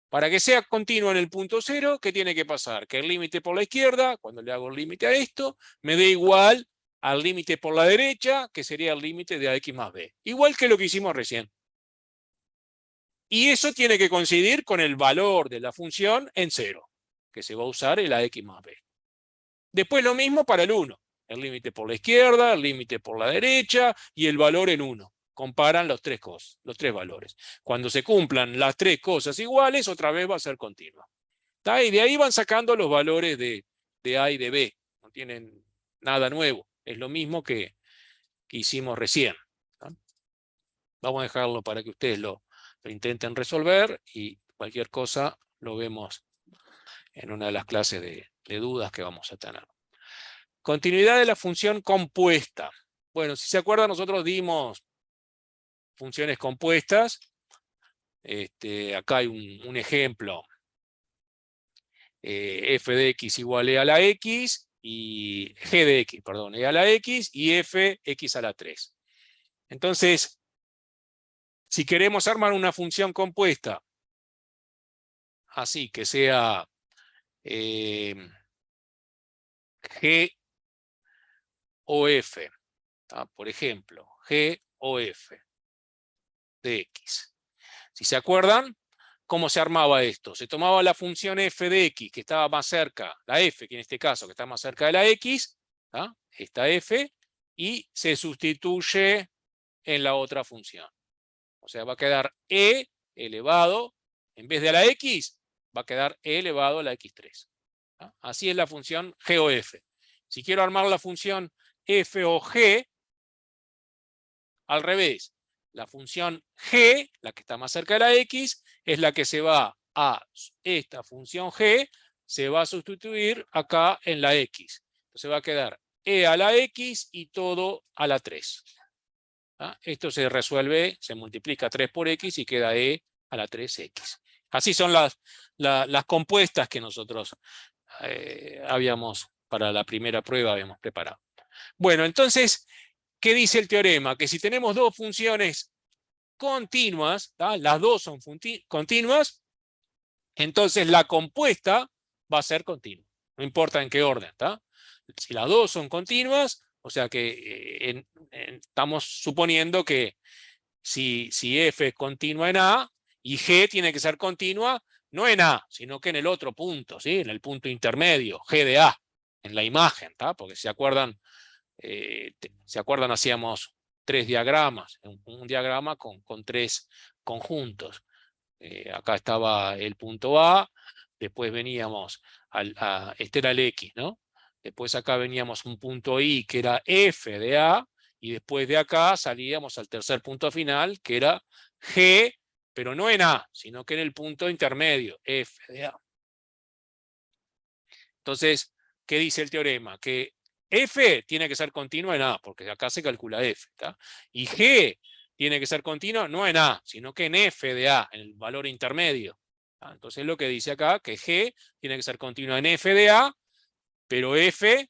S1: Para que sea continuo en el punto 0, ¿qué tiene que pasar? Que el límite por la izquierda, cuando le hago el límite a esto, me dé igual al límite por la derecha, que sería el límite de AX más B. Igual que lo que hicimos recién. Y eso tiene que coincidir con el valor de la función en 0, que se va a usar el AX más B. Después lo mismo para el 1. El límite por la izquierda, el límite por la derecha y el valor en 1. Comparan los tres valores. Cuando se cumplan las 3 cosas iguales, otra vez va a ser continua. ¿Tá? Y de ahí van sacando los valores de A y de B. No tienen nada nuevo. Es lo mismo que hicimos recién. ¿Tá? Vamos a dejarlo para que ustedes lo intenten resolver y cualquier cosa lo vemos en una de las clases de dudas que vamos a tener. Continuidad de la función compuesta. Bueno, si se acuerdan, nosotros dimos funciones compuestas. Acá hay un ejemplo. F de x igual a la x y g de x, perdón, a la x y f x a la 3. Entonces, si queremos armar una función compuesta así, que sea g o f. Por ejemplo, g o f de x. Si se acuerdan, ¿cómo se armaba esto? Se tomaba la función f de x, que estaba más cerca, la f, que en este caso que está más cerca de la x, esta f, y se sustituye en la otra función. O sea, va a quedar e elevado, en vez de a la x, va a quedar e elevado a la x3. Así es la función g o f. Si quiero armar la función f o g, al revés. La función g, la que está más cerca de la x, es la que se va a esta función g, se va a sustituir acá en la x. Entonces va a quedar e a la x y todo a la 3. Esto se resuelve, se multiplica 3 por x y queda e a la 3x. Así son las compuestas que nosotros para la primera prueba habíamos preparado. Bueno, entonces, ¿qué dice el teorema? Que si tenemos dos funciones continuas, las dos son continuas, entonces la compuesta va a ser continua. No importa en qué orden. Si las dos son continuas, o sea que estamos suponiendo que si f es continua en A, y G tiene que ser continua, no en A, sino que en el otro punto, ¿sí? En el punto intermedio, G de A, en la imagen, porque si se acuerdan, hacíamos 3 diagramas, un diagrama con 3 conjuntos. Acá estaba el punto A, después veníamos, este era el X, ¿no? Después acá veníamos un punto Y que era F de A, y después de acá salíamos al tercer punto final, que era G, pero no en A, sino que en el punto intermedio, F de A. Entonces, ¿qué dice el teorema? Que F tiene que ser continua en A, porque acá se calcula F. Y G tiene que ser continua no en A, sino que en F de A, en el valor intermedio. Entonces lo que dice acá, que G tiene que ser continua en F de A, pero F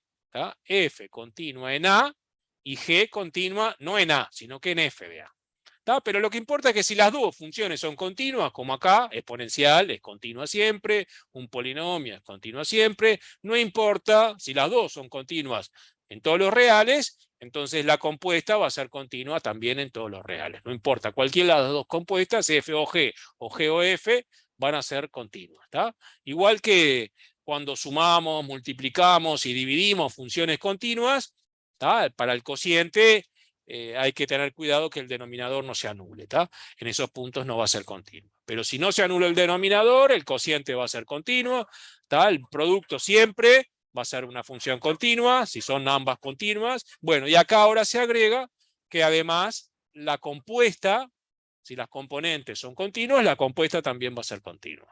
S1: continua en A, y G continua no en A, sino que en F de A. Pero lo que importa es que si las dos funciones son continuas, como acá, exponencial es continua siempre, un polinomio es continua siempre, no importa si las dos son continuas en todos los reales, entonces la compuesta va a ser continua también en todos los reales. No importa, cualquiera de las dos compuestas, f o g o f, van a ser continuas. Igual que cuando sumamos, multiplicamos y dividimos funciones continuas, para el cociente hay que tener cuidado que el denominador no se anule. En esos puntos no va a ser continuo. Pero si no se anula el denominador, el cociente va a ser continuo. El producto siempre va a ser una función continua, si son ambas continuas. Bueno, y acá ahora se agrega que además la compuesta, si las componentes son continuas, la compuesta también va a ser continua.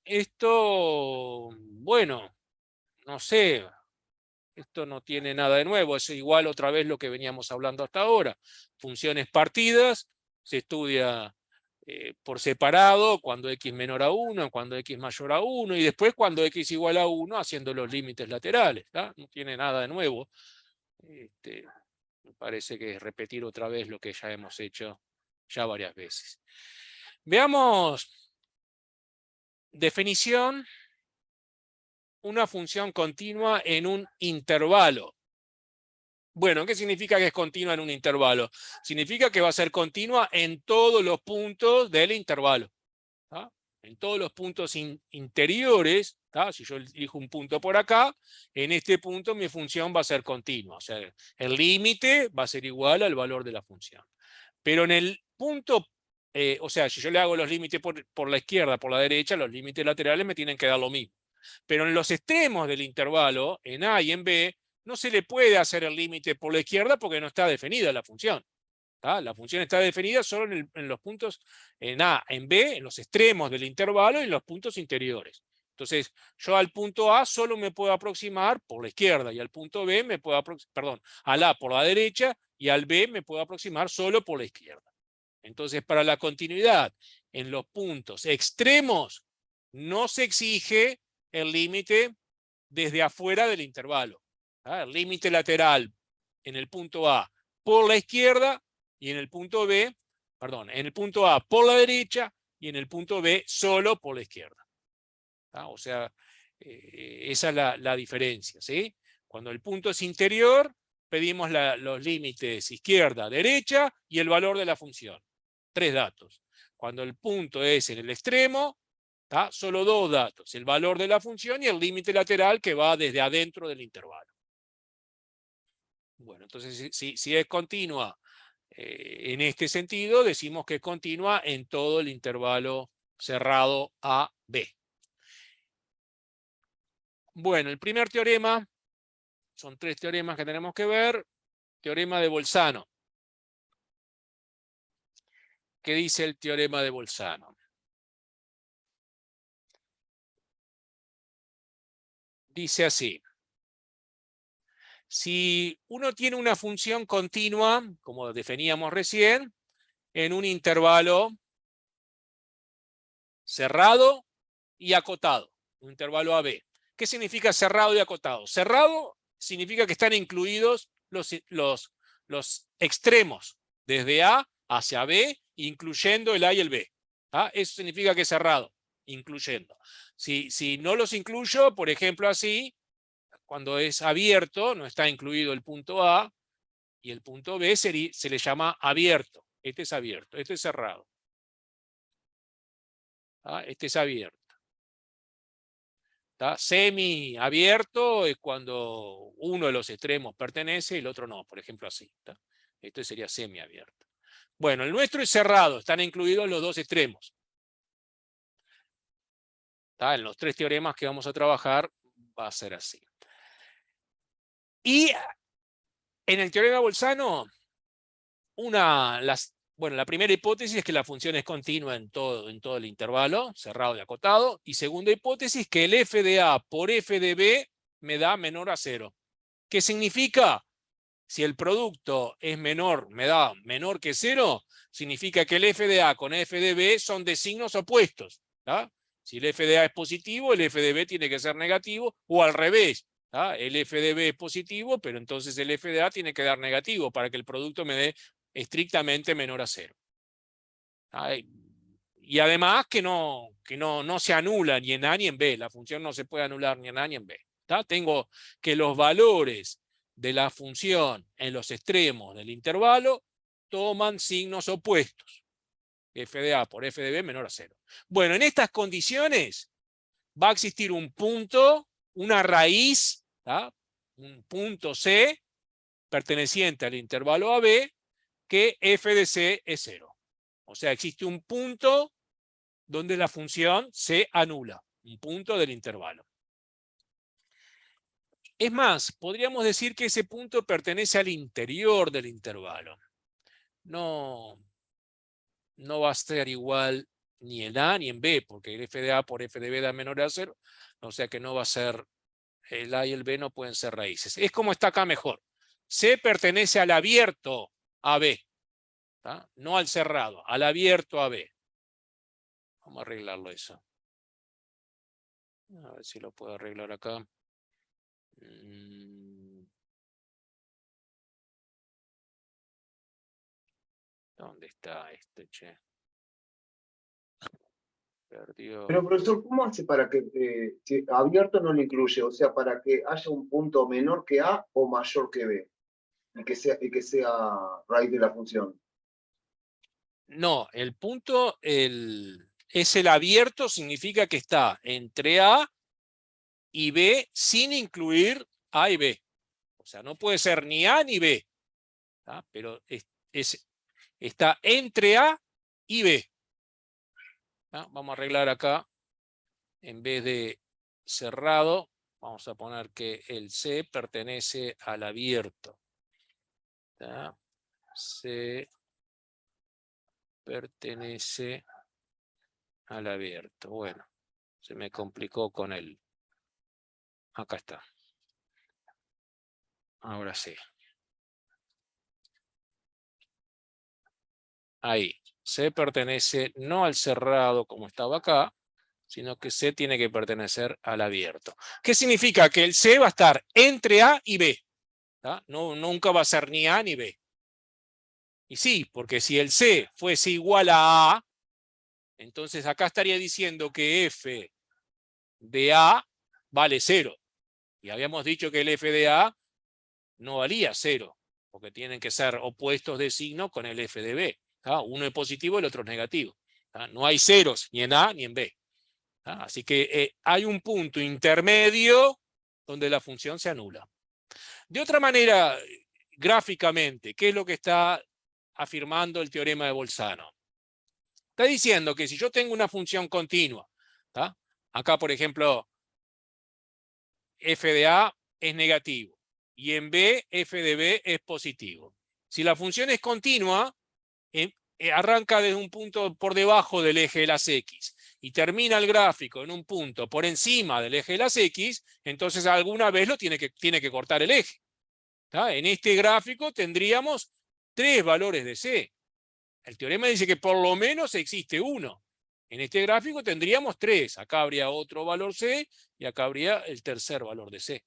S1: Esto, bueno, no sé, esto no tiene nada de nuevo, es igual otra vez lo que veníamos hablando hasta ahora. Funciones partidas, se estudia por separado, cuando x menor a 1, cuando x mayor a 1, y después cuando x igual a 1, haciendo los límites laterales. No tiene nada de nuevo. Me parece que es repetir otra vez lo que ya hemos hecho ya varias veces. Veamos definición. Una función continua en un intervalo. Bueno, ¿qué significa que es continua en un intervalo? Significa que va a ser continua en todos los puntos del intervalo. En todos los puntos interiores, si yo elijo un punto por acá, en este punto mi función va a ser continua. O sea, el límite va a ser igual al valor de la función. Pero en el punto, o sea, si yo le hago los límites por la izquierda, por la derecha, los límites laterales me tienen que dar lo mismo. Pero en los extremos del intervalo, en A y en B, no se le puede hacer el límite por la izquierda porque no está definida la función. La función está definida solo en los puntos en A, en B, en los extremos del intervalo y en los puntos interiores. Entonces, yo al punto A solo me puedo aproximar por la izquierda y al punto B me puedo aproximar, perdón, al A por la derecha y al B me puedo aproximar solo por la izquierda. Entonces, para la continuidad en los puntos extremos no se exige el límite desde afuera del intervalo. El límite lateral en el punto A por la izquierda y en el punto B, perdón, en el punto A por la derecha y en el punto B solo por la izquierda. O sea, Esa es la diferencia, ¿sí? Cuando el punto es interior, pedimos los límites izquierda, derecha y el valor de la función. 3 datos. Cuando el punto es en el extremo, ¿tá? Solo 2 datos, el valor de la función y el límite lateral que va desde adentro del intervalo. Bueno, entonces si es continua en este sentido, decimos que es continua en todo el intervalo cerrado A, B. Bueno, el primer teorema, son 3 teoremas que tenemos que ver. Teorema de Bolzano. ¿Qué dice el teorema de Bolzano? Dice así. Si uno tiene una función continua, como definíamos recién, en un intervalo cerrado y acotado, un intervalo AB. ¿Qué significa cerrado y acotado? Cerrado significa que están incluidos los extremos, desde A hacia B, incluyendo el A y el B. ¿Ah? Eso significa que es cerrado, incluyendo. Si no los incluyo, por ejemplo así, cuando es abierto, no está incluido el punto A, y el punto B se le llama abierto. Este es abierto, este es cerrado. ¿Ah? Este es abierto. ¿Tá? Semi-abierto es cuando uno de los extremos pertenece y el otro no, por ejemplo así. ¿Tá? Esto sería semi-abierto. Bueno, el nuestro es cerrado, están incluidos los 2 extremos. ¿Tá? En los 3 teoremas que vamos a trabajar va a ser así. Y en el teorema de Bolzano, la primera hipótesis es que la función es continua en todo el intervalo, cerrado y acotado. Y segunda hipótesis, que el f de A por f de B me da menor a 0. ¿Qué significa? Si el producto es menor, me da menor que 0, significa que el f de A con f de B son de signos opuestos. ¿Tá? Si el f de A es positivo, el f de B tiene que ser negativo, o al revés. ¿Tá? El f de B es positivo, pero entonces el f de A tiene que dar negativo para que el producto me dé estrictamente menor a 0. Y además que no se anula ni en A ni en B. La función no se puede anular ni en A ni en B. ¿Tá? Tengo que los valores de la función en los extremos del intervalo toman signos opuestos. F de A por F de B menor a 0. Bueno, en estas condiciones va a existir un punto, una raíz, ¿tá? Un punto C perteneciente al intervalo AB, que f de c es 0. O sea, existe un punto donde la función se anula, un punto del intervalo. Es más, podríamos decir que ese punto pertenece al interior del intervalo. No va a ser igual ni en A ni en B, porque el f de A por f de B da menor a 0, o sea que no va a ser, el A y el B no pueden ser raíces. Es como está acá mejor. C pertenece al abierto AB. ¿Tá? No al cerrado, al abierto AB. Vamos a arreglarlo eso. A ver si lo puedo arreglar acá. ¿Dónde está este, che? Perdió.
S5: Pero profesor, ¿cómo hace para que si abierto no lo incluye? O sea, para que haya un punto menor que A o mayor que B. Y que sea raíz de la función.
S1: No, el punto es el abierto, significa que está entre A y B sin incluir A y B. O sea, no puede ser ni A ni B. ¿Tá? Pero está entre A y B. ¿Tá? Vamos a arreglar acá. En vez de cerrado, vamos a poner que el C pertenece al abierto. ¿Tá? C pertenece al abierto. Bueno, se me complicó con el... Acá está. Ahora sí. Ahí. C pertenece no al cerrado como estaba acá, sino que C tiene que pertenecer al abierto. ¿Qué significa? Que el C va a estar entre A y B. ¿Tá? No, nunca va a ser ni A ni B. Y sí, porque si el C fuese igual a A, entonces acá estaría diciendo que F de A vale 0. Y habíamos dicho que el f de A no valía 0, porque tienen que ser opuestos de signo con el f de B. Uno es positivo y el otro es negativo. No hay ceros ni en A ni en B. Así que hay un punto intermedio donde la función se anula. De otra manera, gráficamente, ¿qué es lo que está afirmando el teorema de Bolzano? Está diciendo que si yo tengo una función continua, acá por ejemplo, f de A es negativo y en B, f de B es positivo. Si la función es continua, arranca desde un punto por debajo del eje de las X y termina el gráfico en un punto por encima del eje de las X, entonces alguna vez tiene que cortar el eje. En este gráfico tendríamos 3 valores de C. El teorema dice que por lo menos existe uno. En este gráfico tendríamos 3. Acá habría otro valor C y acá habría el tercer valor de C.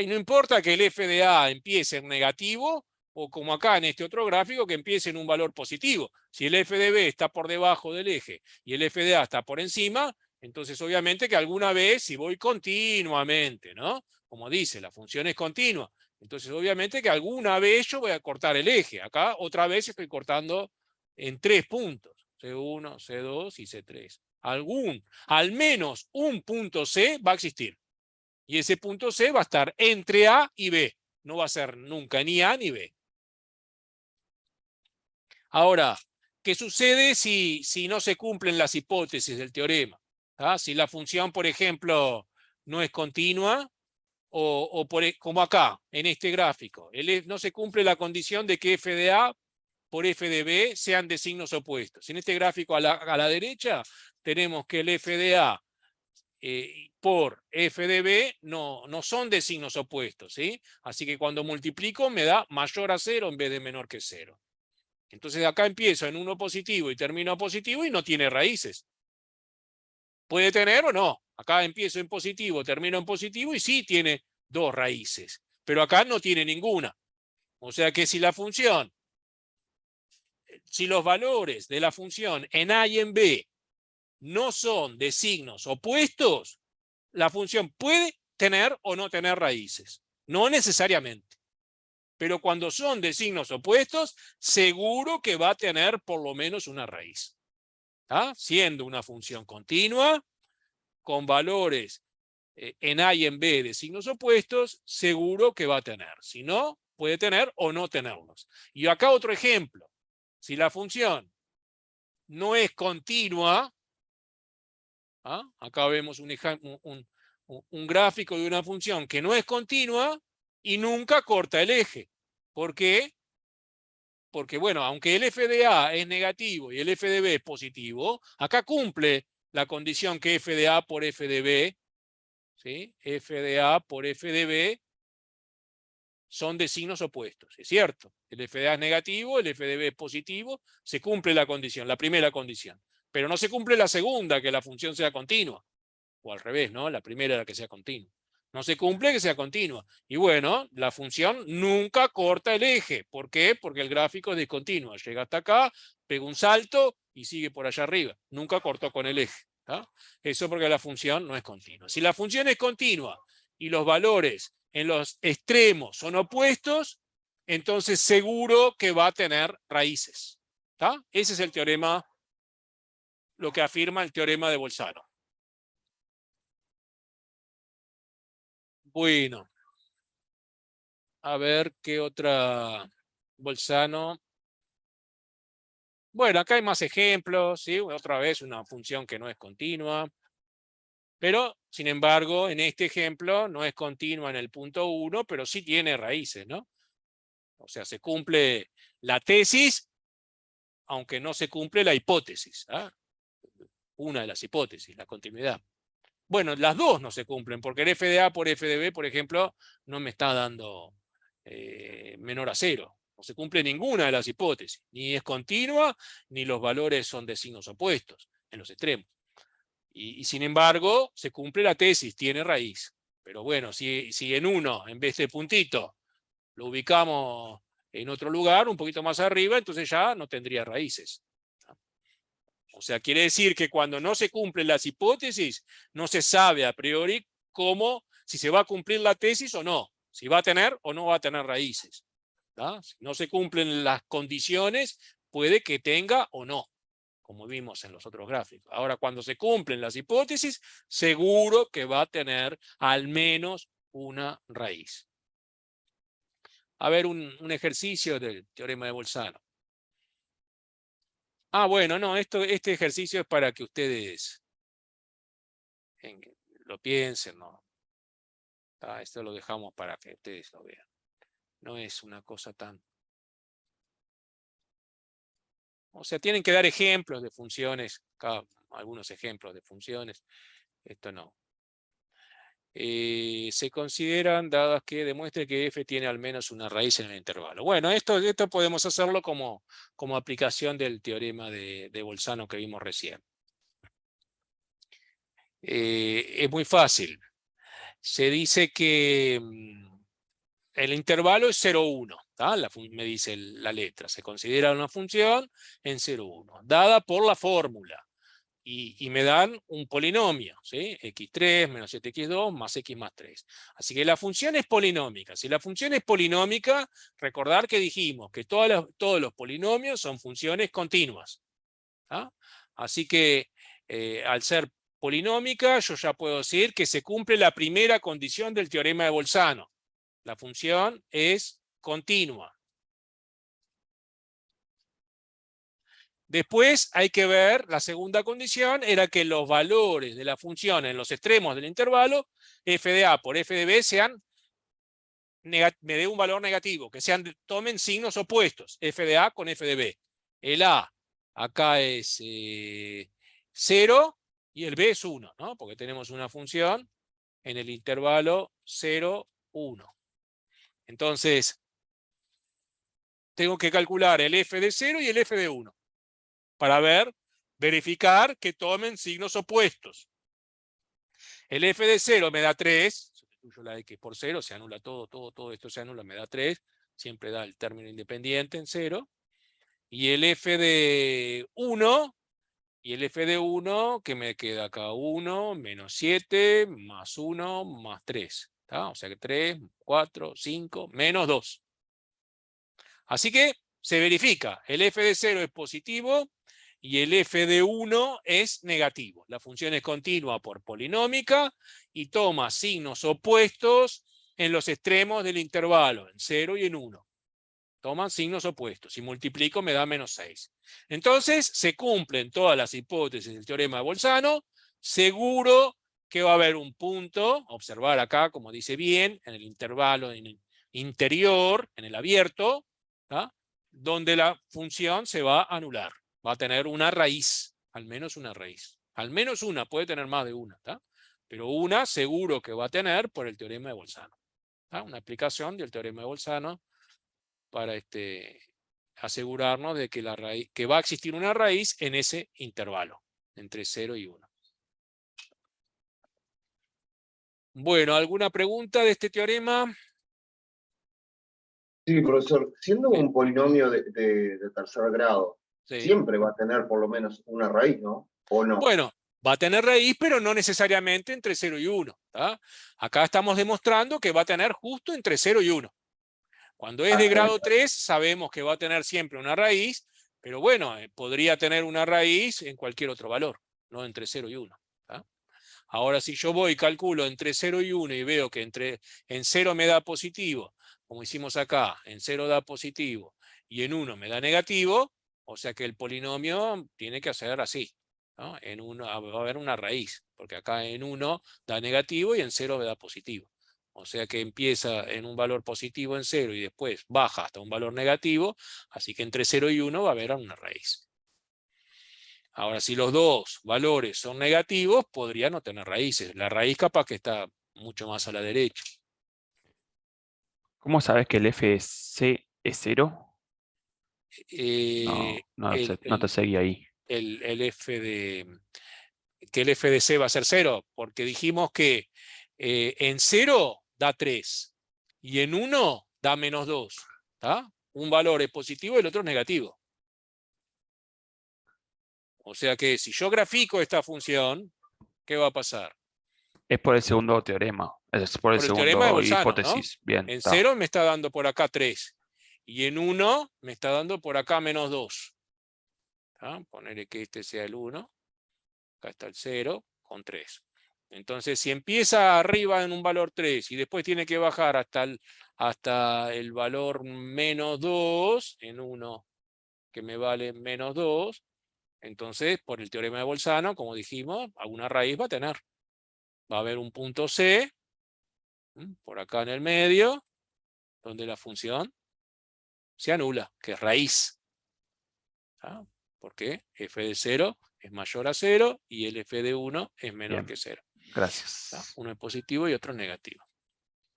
S1: Y no importa que el f de A empiece en negativo o como acá en este otro gráfico que empiece en un valor positivo. Si el f de B está por debajo del eje y el f de A está por encima, entonces obviamente que alguna vez si voy continuamente, ¿no? Como dice, la función es continua. Entonces obviamente que alguna vez yo voy a cortar el eje. Acá otra vez estoy cortando en 3 puntos. C1, C2 y C3. Al menos un punto C va a existir. Y ese punto C va a estar entre A y B. No va a ser nunca ni A ni B. Ahora, ¿qué sucede si no se cumplen las hipótesis del teorema? Si la función, por ejemplo, no es continua, como acá, en este gráfico, no se cumple la condición de que f de A por f de B sean de signos opuestos. En este gráfico a la derecha tenemos que el f de A por f de B no son de signos opuestos, ¿sí? Así que cuando multiplico me da mayor a 0 en vez de menor que 0. Entonces acá empiezo en 1 positivo y termino positivo y no tiene raíces. ¿Puede tener o no? Acá empiezo en positivo, termino en positivo y sí tiene 2 raíces. Pero acá no tiene ninguna. O sea que si los valores de la función en A y en B no son de signos opuestos, la función puede tener o no tener raíces. No necesariamente. Pero cuando son de signos opuestos, seguro que va a tener por lo menos una raíz. Siendo una función continua, con valores en A y en B de signos opuestos, seguro que va a tener. Si no, puede tener o no tenerlos. Y acá otro ejemplo. Si la función no es continua, acá vemos un gráfico de una función que no es continua y nunca corta el eje. ¿Por qué? Porque, bueno, aunque el f de A es negativo y el f de B es positivo, acá cumple la condición que f de A por f de B, ¿sí? F de A por f de B son de signos opuestos, es cierto. El f de A es negativo, el f de B es positivo, se cumple la condición, la primera condición. Pero no se cumple la segunda, que la función sea continua. O al revés, ¿no? La primera era que sea continua. No se cumple que sea continua. Y bueno, la función nunca corta el eje. ¿Por qué? Porque el gráfico es discontinuo. Llega hasta acá, pega un salto y sigue por allá arriba. Nunca cortó con el eje. Eso porque la función no es continua. Si la función es continua y los valores en los extremos son opuestos, entonces seguro que va a tener raíces. Ese es el teorema, lo que afirma el teorema de Bolzano. Bueno, a ver qué otra Bolzano. Bueno, acá hay más ejemplos, ¿sí? Otra vez una función que no es continua. Pero, sin embargo, en este ejemplo no es continua en el punto 1, pero sí tiene raíces, ¿no? O sea, se cumple la tesis, aunque no se cumple la hipótesis. Una de las hipótesis, la continuidad. Bueno, las dos no se cumplen, porque el f de A por f de B, por ejemplo, no me está dando menor a 0. No se cumple ninguna de las hipótesis. Ni es continua, ni los valores son de signos opuestos, en los extremos. Y sin embargo, se cumple la tesis, tiene raíz. Pero bueno, si en uno, en vez de puntito, lo ubicamos en otro lugar, un poquito más arriba, entonces ya no tendría raíces. O sea, quiere decir que cuando no se cumplen las hipótesis, no se sabe a priori cómo, si se va a cumplir la tesis o no, si va a tener o no va a tener raíces. ¿Tá? Si no se cumplen las condiciones, puede que tenga o no, como vimos en los otros gráficos. Ahora, cuando se cumplen las hipótesis, seguro que va a tener al menos una raíz. A ver, un ejercicio del teorema de Bolzano. Ah, bueno, no, este ejercicio es para que ustedes lo piensen, ¿no? Esto lo dejamos para que ustedes lo vean. No es una cosa tan... O sea, tienen que dar ejemplos de funciones, algunos ejemplos de funciones. Esto no. Se consideran dadas que demuestre que f tiene al menos una raíz en el intervalo. Bueno, esto podemos hacerlo como aplicación del teorema de Bolzano que vimos recién. Es muy fácil. Se dice que el intervalo es 0, 1. Me dice la letra. Se considera una función en 0, 1, dada por la fórmula. Y me dan un polinomio, ¿sí? x3 menos 7x2 más x más 3. Así que la función es polinómica. Si la función es polinómica, recordar que dijimos que todos los polinomios son funciones continuas. Así que al ser polinómica, yo ya puedo decir que se cumple la primera condición del teorema de Bolzano. La función es continua. Después hay que ver, la segunda condición era que los valores de la función en los extremos del intervalo, f de a por f de b, me dé un valor negativo, que tomen signos opuestos, f de a con f de b. El a acá es 0 y el b es 1, ¿no? Porque tenemos una función en el intervalo 0, 1. Entonces, tengo que calcular el f de 0 y el f de 1. Para verificar que tomen signos opuestos. El f de 0 me da 3, sustituyo la x por 0, se anula todo esto se anula, me da 3, siempre da el término independiente en 0. Y el f de 1, que me queda acá 1, menos 7, más 1, más 3. O sea que 3, 4, 5, menos 2. Así que se verifica, el f de 0 es positivo, y el f de 1 es negativo. La función es continua por polinómica y toma signos opuestos en los extremos del intervalo, en 0 y en 1. Toman signos opuestos. Si multiplico me da menos 6. Entonces se cumplen todas las hipótesis del teorema de Bolzano. Seguro que va a haber un punto, observar acá, como dice bien, en el intervalo interior, en el abierto, donde la función se va a anular. Va a tener una raíz, al menos una raíz. Al menos una, puede tener más de una, pero una seguro que va a tener por el teorema de Bolzano. Una aplicación del teorema de Bolzano para asegurarnos de que va a existir una raíz en ese intervalo, entre 0 y 1. Bueno, ¿alguna pregunta de este teorema?
S5: Sí, profesor, siendo un polinomio de tercer grado,
S1: Sí.
S5: siempre va a tener por lo menos una raíz, ¿no? ¿O no?
S1: Bueno, va a tener raíz, pero no necesariamente entre 0 y 1. Acá estamos demostrando que va a tener justo entre 0 y 1. Cuando es de grado 3, sabemos que va a tener siempre una raíz, pero bueno, podría tener una raíz en cualquier otro valor, no entre 0 y 1. Ahora, si yo voy y calculo entre 0 y 1 y veo que en 0 me da positivo, como hicimos acá, en 0 da positivo y en 1 me da negativo, o sea que el polinomio tiene que ser así. En 1 va a haber una raíz, porque acá en 1 da negativo y en 0 me da positivo. O sea que empieza en un valor positivo en 0 y después baja hasta un valor negativo, así que entre 0 y 1 va a haber una raíz. Ahora, si los dos valores son negativos, podría no tener raíces. La raíz capaz que está mucho más a la derecha.
S3: ¿Cómo sabes que el f de c es 0? No te seguí ahí.
S1: Que el f de c va a ser 0, porque dijimos que en 0 da 3 y en 1 da menos 2. Un valor es positivo y el otro es negativo. O sea que si yo grafico esta función, ¿qué va a pasar?
S3: Es por el segundo teorema. Es por el
S1: Por el teorema de
S3: segundo
S1: Bolzano, ¿no?
S3: hipótesis. Bien,
S1: En
S3: está.
S1: 0 me está dando por acá 3. Y en 1 me está dando por acá menos 2. Ponerle que este sea el 1. Acá está el 0 con 3. Entonces, si empieza arriba en un valor 3 y después tiene que bajar hasta el valor menos 2, en 1 que me vale menos 2, entonces, por el teorema de Bolzano, como dijimos, alguna raíz va a tener. Va a haber un punto C, por acá en el medio, donde la función se anula, que es raíz. Porque f de 0 es mayor a 0 y el f de 1 es menor
S3: Bien.
S1: que 0.
S3: Gracias.
S1: Uno es positivo y otro es negativo.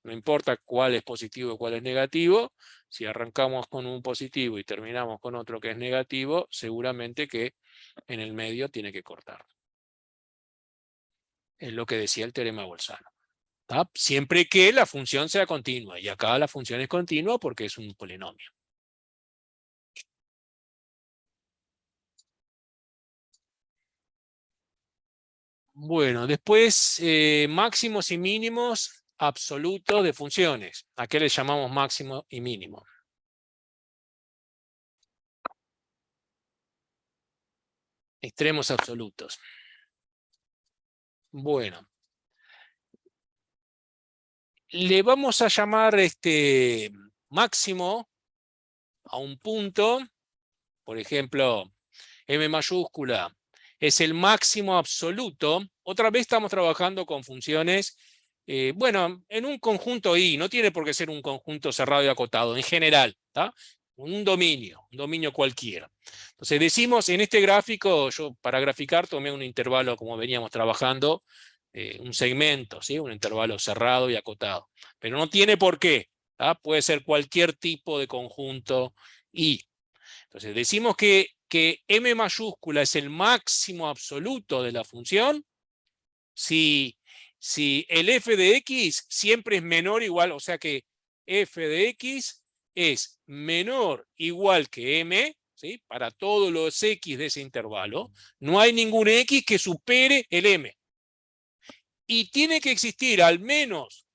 S1: No importa cuál es positivo y cuál es negativo, si arrancamos con un positivo y terminamos con otro que es negativo, seguramente que en el medio tiene que cortar. Es lo que decía el teorema de Bolzano. Siempre que la función sea continua. Y acá la función es continua porque es un polinomio. Bueno, después máximos y mínimos absolutos de funciones. ¿A qué le llamamos máximo y mínimo? Extremos absolutos. Bueno. Le vamos a llamar máximo a un punto, por ejemplo, M mayúscula es el máximo absoluto. Otra vez estamos trabajando con funciones, bueno, en un conjunto I, no tiene por qué ser un conjunto cerrado y acotado, en general, un dominio cualquiera. Entonces decimos en este gráfico, yo para graficar tomé un intervalo como veníamos trabajando, un segmento, ¿sí? Un intervalo cerrado y acotado. Pero no tiene por qué. Puede ser cualquier tipo de conjunto I. Entonces decimos que M mayúscula es el máximo absoluto de la función si el f de x siempre es menor o igual, o sea que f de x es menor o igual que m, ¿sí? Para todos los x de ese intervalo, no hay ningún x que supere el m. Y tiene que existir al menos,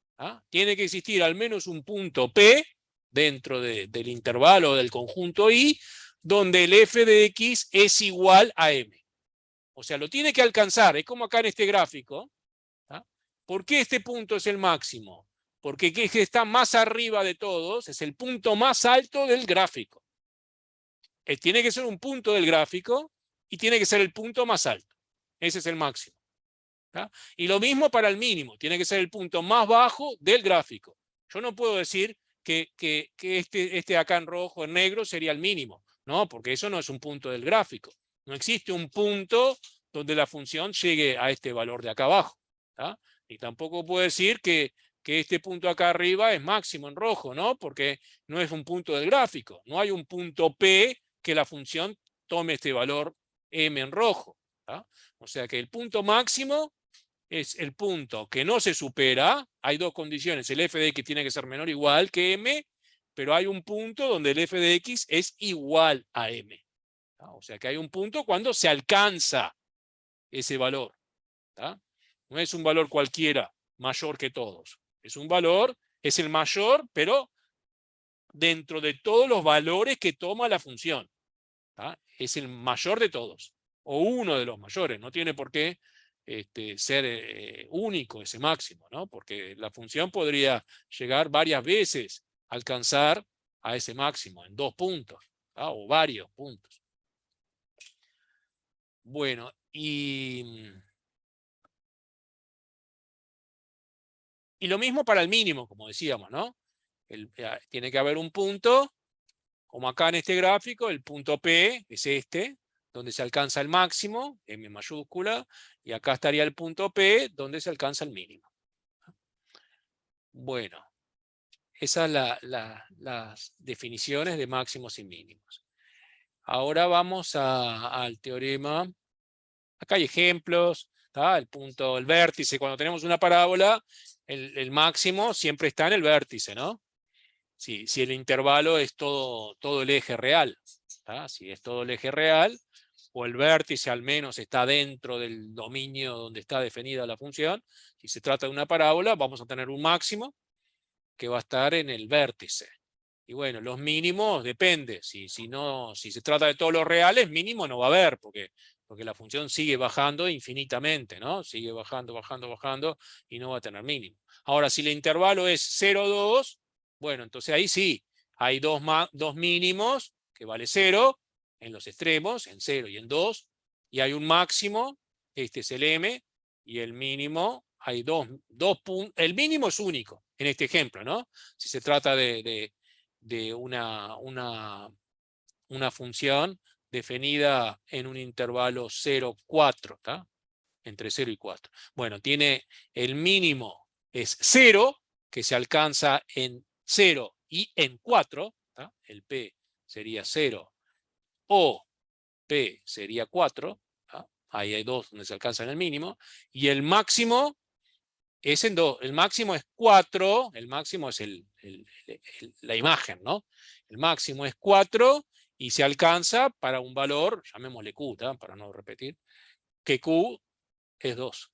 S1: un punto P dentro del intervalo del conjunto I, donde el f de x es igual a m. O sea, lo tiene que alcanzar, es como acá en este gráfico. ¿Por qué este punto es el máximo? Porque el que está más arriba de todos es el punto más alto del gráfico. Tiene que ser un punto del gráfico y tiene que ser el punto más alto. Ese es el máximo. Y lo mismo para el mínimo, tiene que ser el punto más bajo del gráfico. Yo no puedo decir que este acá en rojo, en negro, sería el mínimo. No, porque eso no es un punto del gráfico. No existe un punto donde la función llegue a este valor de acá abajo. Y tampoco puedo decir que este punto acá arriba es máximo en rojo, ¿no? Porque no es un punto del gráfico. No hay un punto P que la función tome este valor M en rojo. O sea que el punto máximo es el punto que no se supera. Hay dos condiciones. El f de x tiene que ser menor o igual que m, pero hay un punto donde el f de x es igual a m. O sea que hay un punto cuando se alcanza ese valor. No es un valor cualquiera mayor que todos. Es un valor, es el mayor, pero dentro de todos los valores que toma la función. Es el mayor de todos. O uno de los mayores. No tiene por qué ser único ese máximo, ¿no? Porque la función podría llegar varias veces a alcanzar a ese máximo en 2 puntos, o varios puntos. Bueno, y lo mismo para el mínimo, como decíamos, ¿no? Tiene que haber un punto, como acá en este gráfico, el punto P es este, donde se alcanza el máximo, M mayúscula, y acá estaría el punto P, donde se alcanza el mínimo. Bueno, esas son las definiciones de máximos y mínimos. Ahora vamos al teorema. Acá hay ejemplos, el vértice. Cuando tenemos una parábola, el máximo siempre está en el vértice, ¿no? Si el intervalo es todo el eje real. Si es todo el eje real, o el vértice al menos está dentro del dominio donde está definida la función. Si se trata de una parábola, vamos a tener un máximo que va a estar en el vértice. Y bueno, los mínimos depende. Si se trata de todos los reales, mínimo no va a haber, porque la función sigue bajando infinitamente, ¿no? Sigue bajando, bajando, bajando, y no va a tener mínimo. Ahora, si el intervalo es 0, 2, bueno, entonces ahí sí, hay dos mínimos, que vale 0, en los extremos, en 0 y en 2, y hay un máximo, este es el m, y el mínimo, hay dos puntos, el mínimo es único, en este ejemplo, ¿no? Si se trata de una función definida en un intervalo 0, 4, ¿tá? Entre 0 y 4. Bueno, tiene el mínimo es 0, que se alcanza en 0 y en 4, ¿tá? El P sería 0 o P sería 4, ¿tá? Ahí hay dos donde se alcanza en el mínimo, y el máximo es en 2, el máximo es 4, el máximo es la imagen, ¿no? El máximo es 4 y se alcanza para un valor, llamémosle Q, ¿tá? Para no repetir, que Q es 2.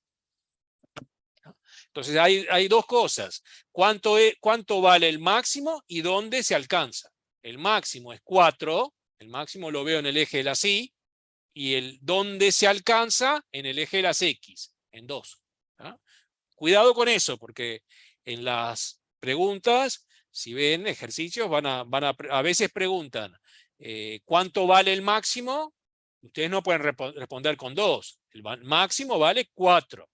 S1: Entonces hay dos cosas. ¿Cuánto vale el máximo y dónde se alcanza? El máximo es 4, el máximo lo veo en el eje de las Y, y el dónde se alcanza en el eje de las X, en 2. ¿Tá? Cuidado con eso, porque en las preguntas, si ven ejercicios, a veces preguntan ¿cuánto vale el máximo? Ustedes no pueden responder con 2. El máximo vale 4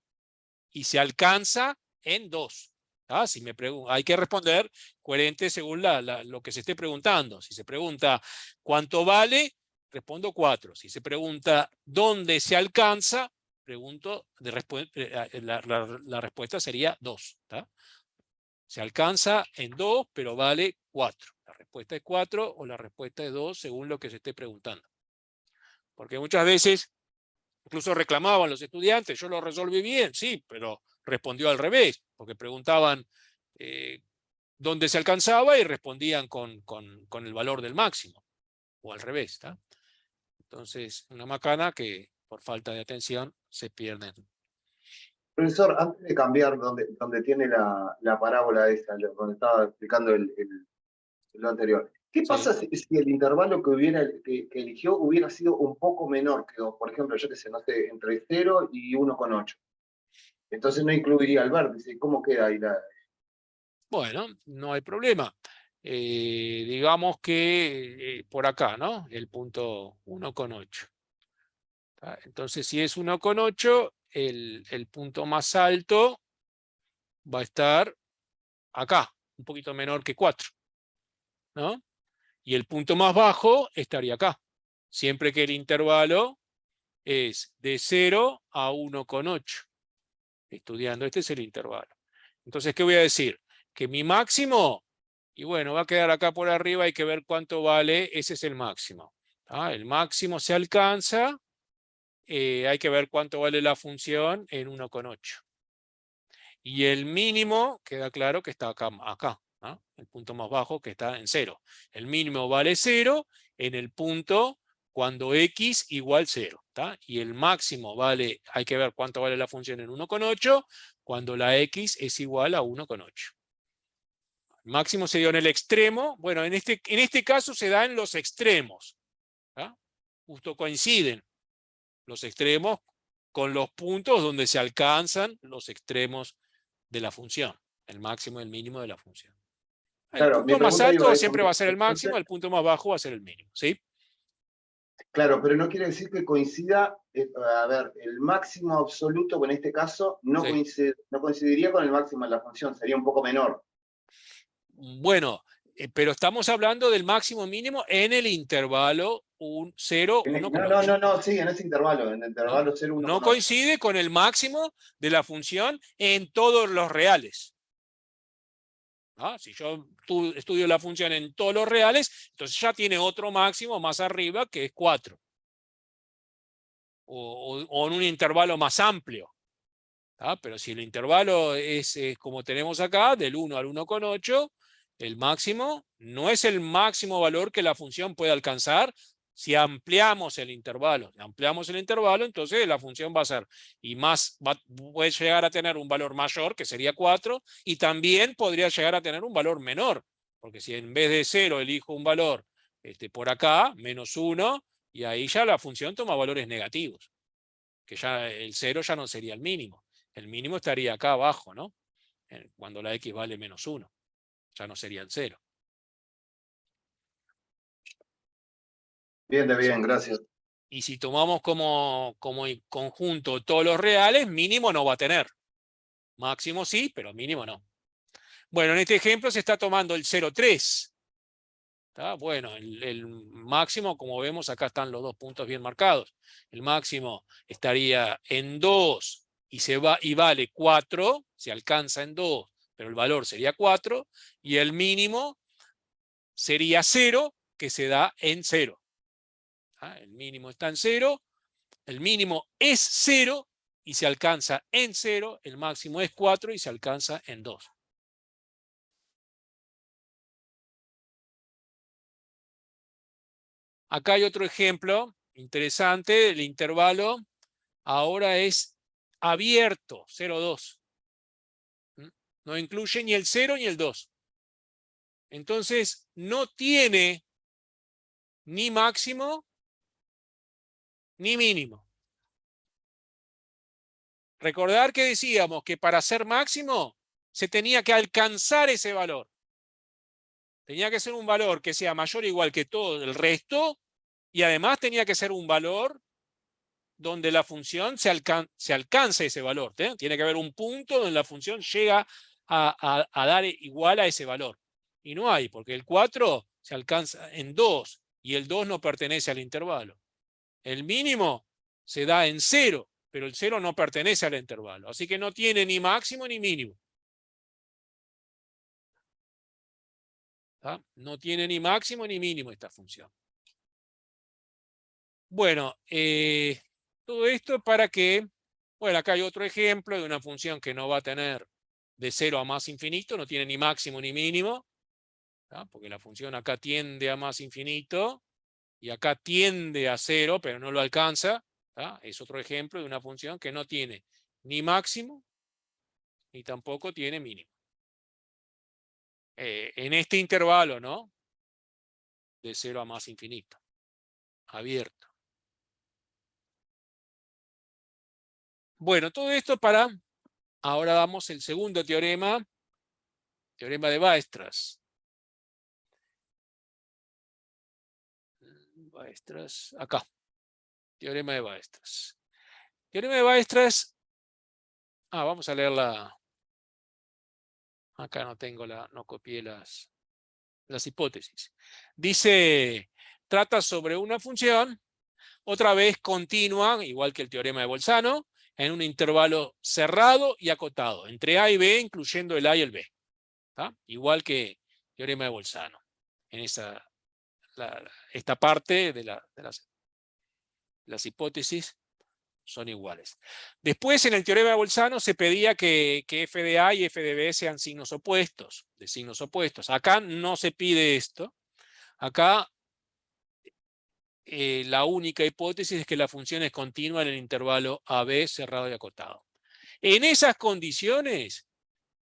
S1: y se alcanza en 2. ¿Ah? Si hay que responder coherente según lo que se esté preguntando. Si se pregunta ¿cuánto vale? Respondo 4. Si se pregunta ¿dónde se alcanza? La respuesta sería 2. ¿Tá? Se alcanza en 2, pero vale 4. La respuesta es 4 o la respuesta es 2 según lo que se esté preguntando. Porque muchas veces incluso reclamaban los estudiantes, yo lo resolví bien, sí, pero respondió al revés, porque preguntaban dónde se alcanzaba y respondían con el valor del máximo, o al revés. ¿Está? Entonces, una macana que por falta de atención se pierden.
S5: Profesor, antes de cambiar donde tiene la parábola esta, donde estaba explicando lo anterior, ¿qué pasa si el intervalo que eligió hubiera sido un poco menor que 2? Por ejemplo, yo qué sé, no sé, entre 0 y 1,8. Entonces no incluiría el vértice. ¿Cómo queda ahí
S1: Bueno, no hay problema. Digamos que por acá, ¿no? El punto 1,8. Entonces, si es 1,8, el punto más alto va a estar acá, un poquito menor que 4, ¿no? Y el punto más bajo estaría acá, siempre que el intervalo es de 0 a 1,8. Estudiando, este es el intervalo. Entonces, ¿qué voy a decir? Que mi máximo, y bueno, va a quedar acá por arriba, hay que ver cuánto vale, ese es el máximo. El máximo se alcanza, hay que ver cuánto vale la función en 1,8. Y el mínimo, queda claro que está acá, ¿no? El punto más bajo que está en 0. El mínimo vale 0 en el punto cuando x igual 0. ¿Tá? Y el máximo vale, hay que ver cuánto vale la función en 1,8 cuando la x es igual a 1,8. El máximo se dio en el extremo. Bueno, en este caso se da en los extremos. ¿Tá? Justo coinciden los extremos con los puntos donde se alcanzan los extremos de la función, el máximo y el mínimo de la función. El punto más alto siempre va a ser el máximo, el punto más bajo va a ser el mínimo, ¿sí?
S5: Claro, pero no quiere decir que coincida, a ver, el máximo absoluto, en este caso, no coincidiría con el máximo de la función, sería un poco menor.
S1: Bueno, pero estamos hablando del máximo mínimo en el intervalo 0, 1,8.
S5: No, sí, en ese intervalo, en el intervalo 0, 1,8.
S1: No coincide con el máximo de la función en todos los reales. Si yo estudio la función en todos los reales, entonces ya tiene otro máximo más arriba que es 4. O en un intervalo más amplio. Pero si el intervalo es como tenemos acá, del 1 al 1,8, el máximo no es el máximo valor que la función puede alcanzar Si ampliamos el intervalo, entonces la función va a ser, puede llegar a tener un valor mayor, que sería 4, y también podría llegar a tener un valor menor, porque si en vez de 0 elijo un valor por acá, menos 1, y ahí ya la función toma valores negativos, que ya el 0 ya no sería el mínimo. El mínimo estaría acá abajo, ¿no? Cuando la x vale menos 1, ya no sería el 0.
S5: Bien, gracias.
S1: Y si tomamos como conjunto todos los reales, mínimo no va a tener. Máximo sí, pero mínimo no. Bueno, en este ejemplo se está tomando el 0,3. Bueno, el máximo, como vemos, acá están los dos puntos bien marcados. El máximo estaría en 2 y vale 4, se alcanza en 2, pero el valor sería 4, y el mínimo sería 0, que se da en 0. El mínimo está en 0, el mínimo es 0 y se alcanza en 0, el máximo es 4 y se alcanza en 2. Acá hay otro ejemplo interesante, el intervalo ahora es abierto, 0, 2. No incluye ni el 0 ni el 2. Entonces no tiene ni máximo ni mínimo. Recordar que decíamos que para ser máximo se tenía que alcanzar ese valor. Tenía que ser un valor que sea mayor o igual que todo el resto, y además tenía que ser un valor donde la función se alcance ese valor. Tiene que haber un punto donde la función llega a dar igual a ese valor. Y no hay, porque el 4 se alcanza en 2, y el 2 no pertenece al intervalo. El mínimo se da en 0, pero el 0 no pertenece al intervalo. Así que no tiene ni máximo ni mínimo. No tiene ni máximo ni mínimo esta función. Bueno, todo esto para que, bueno, acá hay otro ejemplo de una función que no va a tener de 0 a más infinito, no tiene ni máximo ni mínimo, porque la función acá tiende a más infinito y acá tiende a 0, pero no lo alcanza. Es otro ejemplo de una función que no tiene ni máximo ni tampoco tiene mínimo. En este intervalo, ¿no? De 0 a más infinito. Abierto. Bueno, todo esto para... Ahora damos el segundo teorema. Teorema de Weierstrass. Weierstrass, acá. Teorema de Weierstrass. Teorema de Weierstrass. Vamos a leerla. Acá no tengo no copié las hipótesis. Dice, trata sobre una función, otra vez continua, igual que el teorema de Bolzano, en un intervalo cerrado y acotado, entre A y B, incluyendo el A y el B. Igual que el teorema de Bolzano. En esta parte de las hipótesis son iguales. Después, en el teorema de Bolzano se pedía que f de A y f de B sean signos opuestos, de signos opuestos. Acá no se pide esto. Acá la única hipótesis es que la función es continua en el intervalo AB cerrado y acotado. En esas condiciones,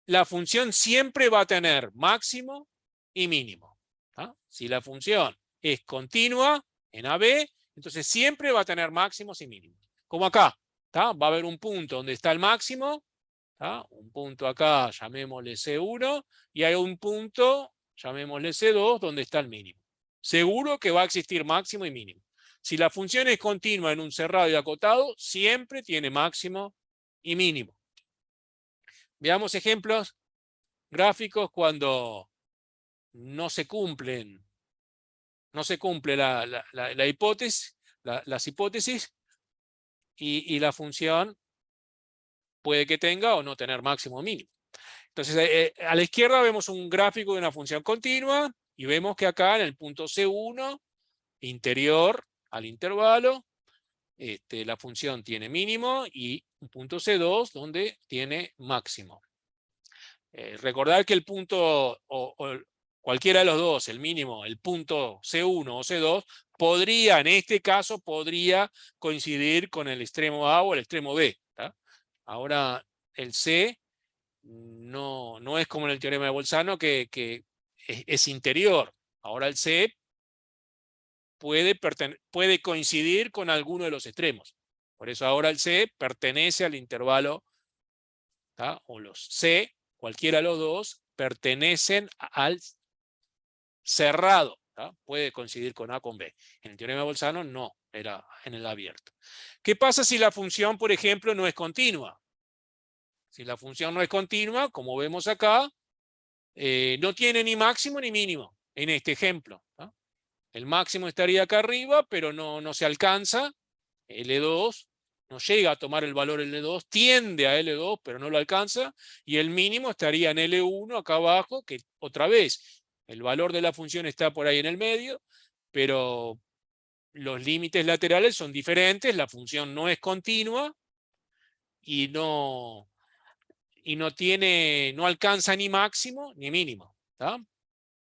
S1: la función siempre va a tener máximo y mínimo. Si la función es continua en AB, entonces siempre va a tener máximos y mínimos. Como acá, va a haber un punto donde está el máximo, un punto acá, llamémosle C1, y hay un punto, llamémosle C2, donde está el mínimo. Seguro que va a existir máximo y mínimo. Si la función es continua en un cerrado y acotado, siempre tiene máximo y mínimo. Veamos ejemplos gráficos cuando no se cumple la hipótesis, las hipótesis, y la función puede que tenga o no tener máximo o mínimo. Entonces, a la izquierda vemos un gráfico de una función continua y vemos que acá en el punto C1, interior al intervalo, la función tiene mínimo, y un punto C2 donde tiene máximo. Recordar que el punto, o cualquiera de los dos, el mínimo, el punto C1 o C2, podría, en este caso, podría coincidir con el extremo A o el extremo B. ¿Tá? Ahora, el C no es como en el teorema de Bolzano, que es interior. Ahora el C puede coincidir con alguno de los extremos. Por eso ahora el C pertenece al intervalo, ¿tá? O los C, cualquiera de los dos, pertenecen al cerrado. ¿Tá? Puede coincidir con A con B. En el teorema de Bolzano no, era en el abierto. ¿Qué pasa si la función, por ejemplo, no es continua? Si la función no es continua, como vemos acá, no tiene ni máximo ni mínimo en este ejemplo. ¿Tá? El máximo estaría acá arriba, pero no se alcanza. L2 no llega a tomar el valor L2, tiende a L2, pero no lo alcanza. Y el mínimo estaría en L1 acá abajo, que otra vez el valor de la función está por ahí en el medio, pero los límites laterales son diferentes, la función no es continua y no alcanza ni máximo ni mínimo. ¿Tá?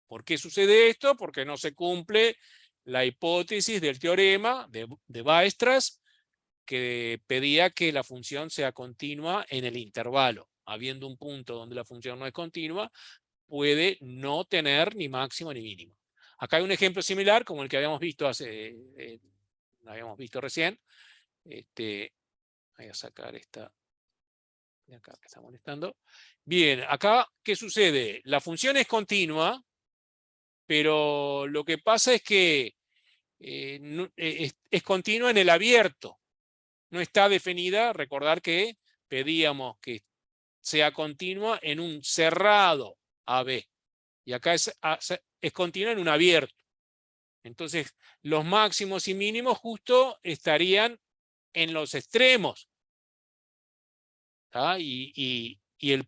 S1: ¿Por qué sucede esto? Porque no se cumple la hipótesis del teorema de Weierstrass, que pedía que la función sea continua en el intervalo. Habiendo un punto donde la función no es continua, puede no tener ni máximo ni mínimo. Acá hay un ejemplo similar como el que habíamos visto recién. Voy a sacar esta de acá que está molestando. Bien, acá, ¿qué sucede? La función es continua, pero lo que pasa es que es continua en el abierto. No está definida, recordar que pedíamos que sea continua en un cerrado AB. Y acá es continua en un abierto. Entonces, los máximos y mínimos justo estarían en los extremos. ¿Tá? Ni el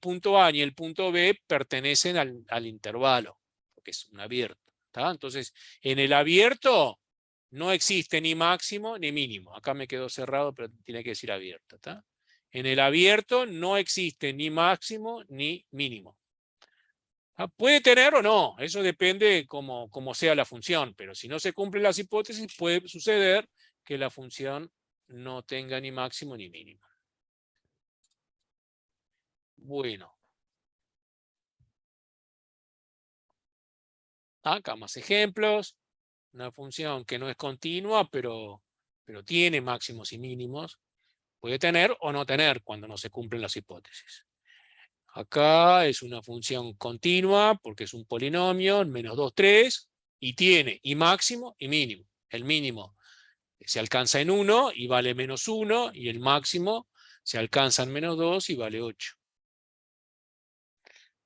S1: punto A ni el punto B pertenecen al intervalo, porque es un abierto. ¿Tá? Entonces, en el abierto no existe ni máximo ni mínimo. Acá me quedó cerrado, pero tiene que decir abierto. ¿Tá? En el abierto no existe ni máximo ni mínimo. ¿Tá? Puede tener o no, eso depende como sea la función, pero si no se cumplen las hipótesis, puede suceder que la función no tenga ni máximo ni mínimo. Bueno. Acá más ejemplos. Una función que no es continua, pero tiene máximos y mínimos. Puede tener o no tener cuando no se cumplen las hipótesis. Acá es una función continua porque es un polinomio, menos 2, 3, y tiene y máximo y mínimo. El mínimo se alcanza en 1 y vale menos 1, y el máximo se alcanza en menos 2 y vale 8.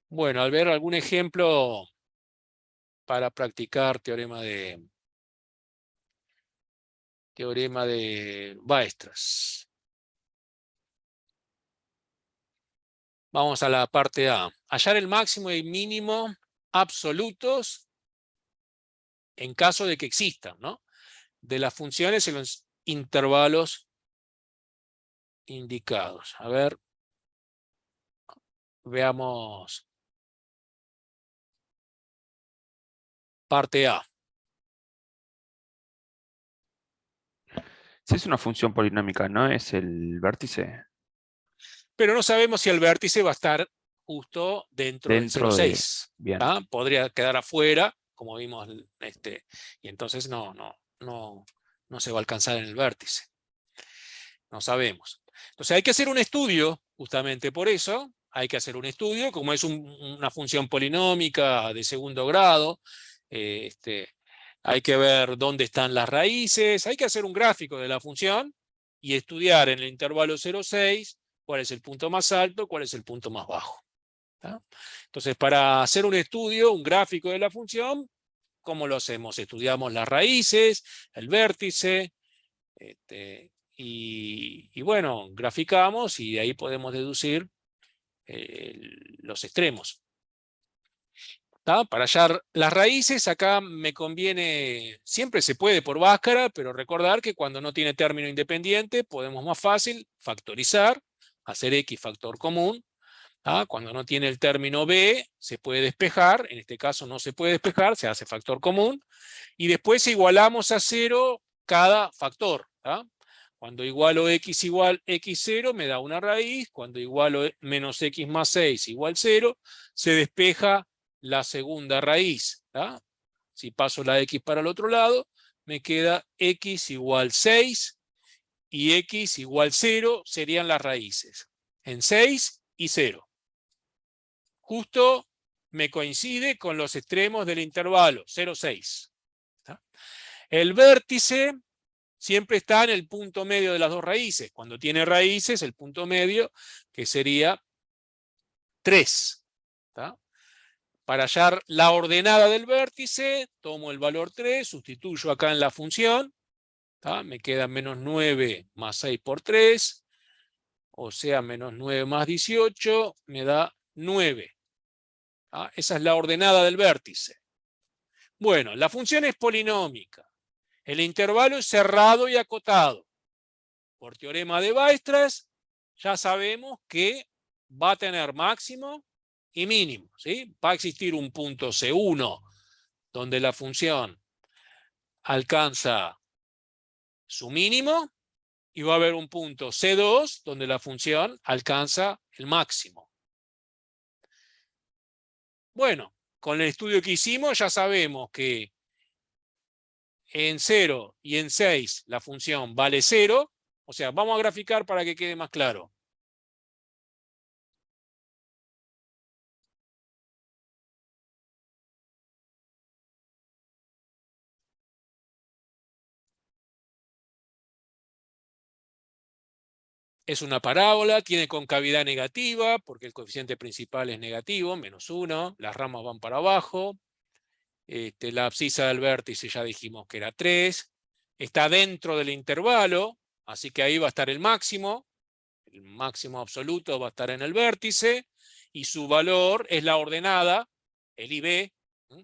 S1: Bueno, al ver algún ejemplo para practicar teorema de Weierstrass. Vamos a la parte A. Hallar el máximo y mínimo absolutos en caso de que existan, ¿no? De las funciones en los intervalos indicados. A ver, veamos parte A.
S3: Si es una función polinómica, ¿no es el vértice?
S1: Pero no sabemos si el vértice va a estar justo dentro del 0,6.
S3: Bien.
S1: ¿Tá? Podría quedar afuera, como vimos, y entonces no se va a alcanzar en el vértice. No sabemos. Entonces hay que hacer un estudio, justamente por eso, hay que hacer un estudio, como es una función polinómica de segundo grado, hay que ver dónde están las raíces, hay que hacer un gráfico de la función y estudiar en el intervalo 0,6 cuál es el punto más alto, cuál es el punto más bajo. ¿Tá? Entonces, para hacer un estudio, un gráfico de la función, ¿cómo lo hacemos? Estudiamos las raíces, el vértice, y bueno, graficamos y de ahí podemos deducir los extremos. ¿Tá? Para hallar las raíces, acá me conviene, siempre se puede por Bhaskara, pero recordar que cuando no tiene término independiente, podemos más fácil factorizar, hacer X factor común. Cuando no tiene el término b, se puede despejar, en este caso no se puede despejar, se hace factor común, y después igualamos a 0 cada factor. Cuando igualo x igual x0 me da una raíz, cuando igualo menos x más 6 igual 0, se despeja la segunda raíz. Si paso la x para el otro lado, me queda x igual 6 y x igual 0 serían las raíces, en 6 y 0. Justo me coincide con los extremos del intervalo, 0, 6. El vértice siempre está en el punto medio de las dos raíces. Cuando tiene raíces, el punto medio, que sería 3. Para hallar la ordenada del vértice, tomo el valor 3, sustituyo acá en la función, me queda menos 9 más 6 por 3, o sea, menos 9 más 18, me da 9. Esa es la ordenada del vértice. Bueno, la función es polinómica. El intervalo es cerrado y acotado. Por teorema de Weierstrass, ya sabemos que va a tener máximo y mínimo. ¿Sí? Va a existir un punto C1 donde la función alcanza su mínimo y va a haber un punto C2 donde la función alcanza el máximo. Bueno, con el estudio que hicimos ya sabemos que en 0 y en 6 la función vale 0. O sea, vamos a graficar para que quede más claro. Es una parábola, tiene concavidad negativa, porque el coeficiente principal es negativo, menos 1, las ramas van para abajo. La abscisa del vértice ya dijimos que era 3. Está dentro del intervalo, así que ahí va a estar el máximo absoluto va a estar en el vértice, y su valor es la ordenada, el IB,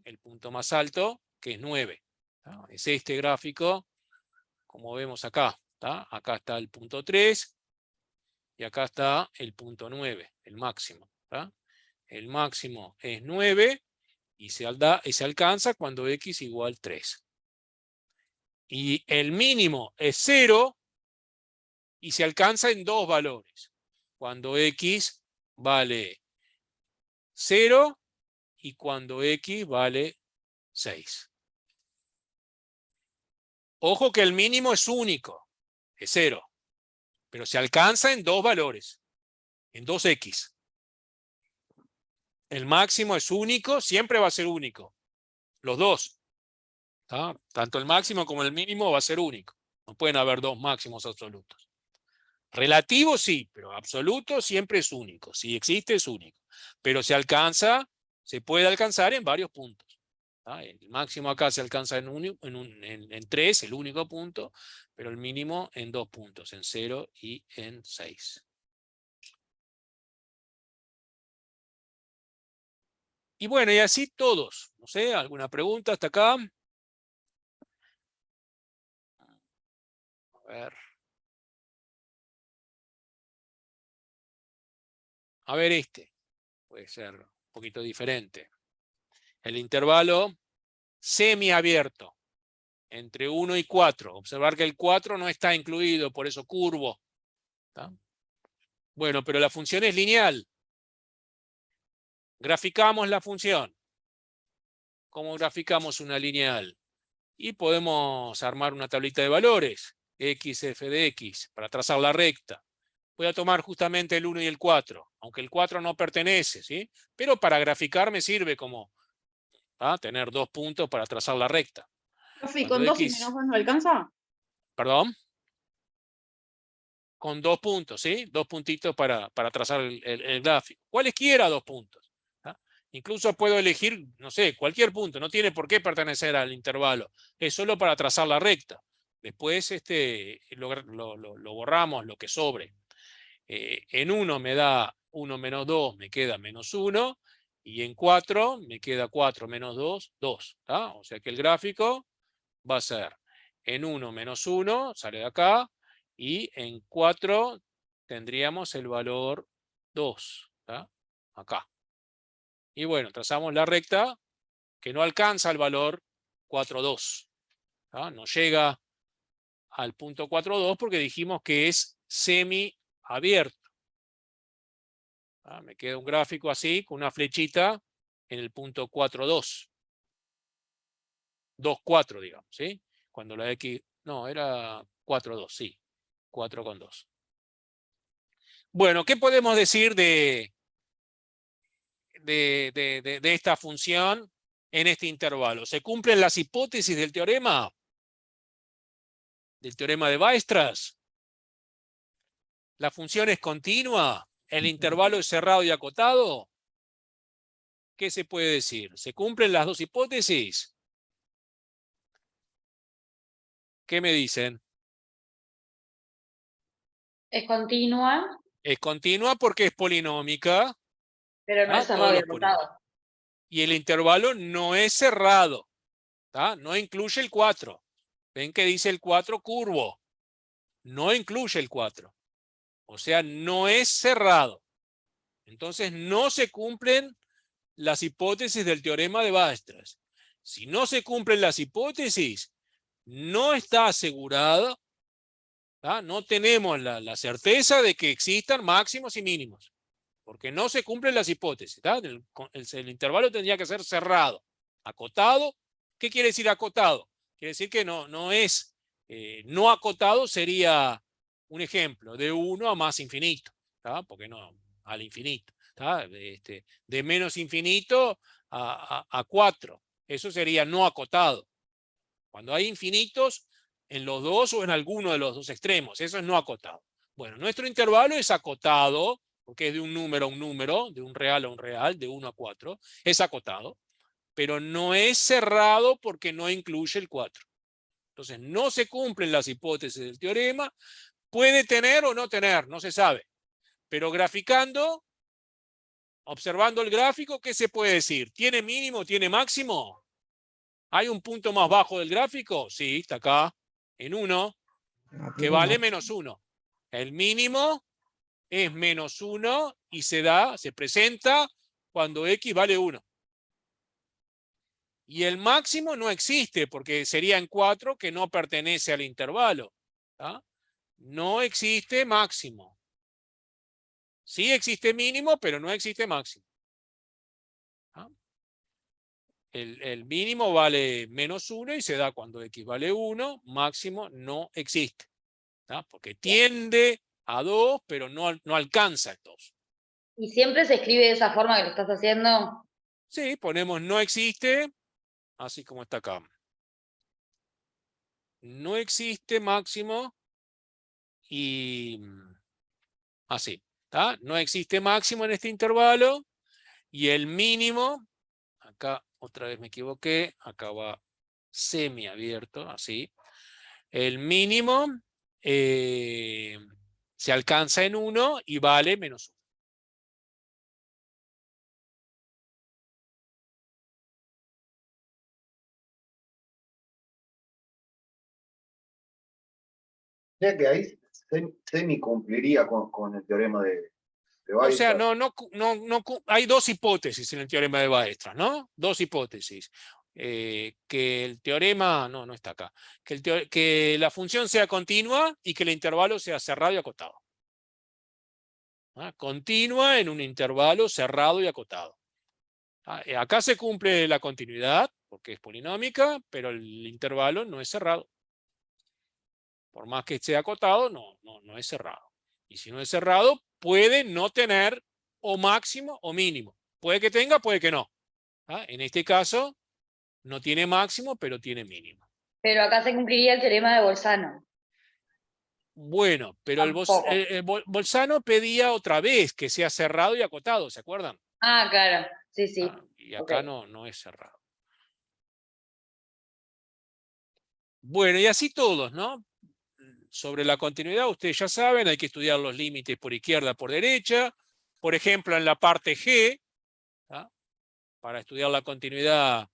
S1: el punto más alto, que es 9. Es este gráfico, como vemos acá. Acá está el punto 3, y acá está el punto 9, el máximo. El máximo es 9, y se alcanza cuando x igual 3. Y el mínimo es 0, y se alcanza en dos valores. Cuando x vale 0 y cuando x vale 6. Ojo que el mínimo es único, es 0. Pero se alcanza en dos valores, en 2x. El máximo es único, siempre va a ser único. Los dos. Tanto el máximo como el mínimo va a ser único. No pueden haber dos máximos absolutos. Relativo sí, pero absoluto siempre es único. Si existe es único. Pero se puede alcanzar en varios puntos. El máximo acá se alcanza en 3, el único punto, pero el mínimo en 2 puntos, en 0 y en 6. Y bueno, y así todos. No sé, ¿alguna pregunta hasta acá? A ver. A ver este. Puede ser un poquito diferente. El intervalo semiabierto entre 1 y 4. Observar que el 4 no está incluido, por eso curvo. Bueno, pero la función es lineal. Graficamos la función. ¿Cómo graficamos una lineal? Y podemos armar una tablita de valores, x, f de x, para trazar la recta. Voy a tomar justamente el 1 y el 4, aunque el 4 no pertenece, ¿sí? Pero para graficar me sirve como tener 2 puntos para trazar la recta.
S8: Profe, ¿con 2 y menos 2 no alcanza?
S1: ¿Perdón? Con 2 puntos, ¿sí? 2 puntitos para trazar el gráfico. Cualesquiera 2 puntos. Incluso puedo elegir, no sé, cualquier punto. No tiene por qué pertenecer al intervalo. Es solo para trazar la recta. Después lo borramos, lo que sobre. En 1 me da 1 menos 2, me queda menos 1. Y en 4 me queda 4 menos 2, 2. O sea que el gráfico va a ser en 1 menos 1, sale de acá. Y en 4 tendríamos el valor 2. acá. Y bueno, trazamos la recta que no alcanza el valor 4,2. No llega al punto 4,2 porque dijimos que es semiabierto. Me queda un gráfico así, con una flechita en el punto 4,2. 2,4, digamos, ¿sí? Cuando la X, no, era 4,2, sí, 4,2. Bueno, ¿qué podemos decir de esta función en este intervalo? ¿Se cumplen las hipótesis del teorema? ¿Del teorema de Weierstrass? ¿La función es continua? ¿El intervalo es cerrado y acotado? ¿Qué se puede decir? ¿Se cumplen las dos hipótesis? ¿Qué me dicen?
S8: Es continua,
S1: Es continua porque es polinómica.
S8: pero no es cerrado
S1: Todos
S8: y
S1: los polinomios.
S8: acotado.
S1: Y el intervalo no es cerrado. No incluye el 4. Ven que dice el 4 curvo. No incluye el 4. O sea, no es cerrado. Entonces no se cumplen las hipótesis del teorema de Weierstrass. Si no se cumplen las hipótesis, no está asegurado, no tenemos la certeza de que existan máximos y mínimos, porque no se cumplen las hipótesis. El intervalo tendría que ser cerrado. Acotado, ¿qué quiere decir acotado? Quiere decir que no es, no acotado sería un ejemplo, de 1 a más infinito, porque no, al infinito. De menos infinito a 4. Eso sería no acotado. Cuando hay infinitos en los dos o en alguno de los dos extremos, eso es no acotado. Bueno, nuestro intervalo es acotado, porque es de un número a un número, de un real a un real, de 1 a 4, es acotado, pero no es cerrado porque no incluye el 4. Entonces, no se cumplen las hipótesis del teorema, puede tener o no tener, no se sabe, pero graficando, observando el gráfico, ¿qué se puede decir? ¿Tiene mínimo, tiene máximo? ¿Hay un punto más bajo del gráfico? Sí, está acá, en 1, que vale menos 1. El mínimo es menos 1 y se presenta cuando X vale 1. Y el máximo no existe porque sería en 4 que no pertenece al intervalo. No existe máximo. Sí existe mínimo, pero no existe máximo. El mínimo vale menos 1 y se da cuando X vale 1, máximo no existe. Porque tiende a 2, pero no alcanza el 2.
S8: ¿Y siempre se escribe de esa forma que lo estás haciendo?
S1: Sí, ponemos no existe, así como está acá. No existe máximo y así. No existe máximo en este intervalo y el mínimo, acá otra vez me equivoqué, acá va semiabierto, así. El mínimo se alcanza en 1 y vale menos 1.
S5: O sea que ahí semi cumpliría con el teorema de
S1: O sea,
S5: Weierstrass.
S1: hay dos hipótesis en el teorema de Weierstrass, ¿no? Dos hipótesis. Que el teorema, no está acá, que la función sea continua y que el intervalo sea cerrado y acotado. Continua en un intervalo cerrado y acotado. Acá se cumple la continuidad porque es polinómica, pero el intervalo no es cerrado. Por más que esté acotado, no es cerrado. Y si no es cerrado, puede no tener o máximo o mínimo. Puede que tenga, puede que no. En este caso, no tiene máximo, pero tiene mínimo.
S8: Pero acá se cumpliría el teorema de Bolzano.
S1: Bueno, pero Bolzano pedía otra vez que sea cerrado y acotado, ¿se acuerdan?
S8: Ah, claro, sí, sí.
S1: Y acá
S8: Ok.
S1: no es cerrado. Bueno, y así todos, ¿no? Sobre la continuidad, ustedes ya saben, hay que estudiar los límites por izquierda, por derecha. Por ejemplo, en la parte G, para estudiar la continuidad,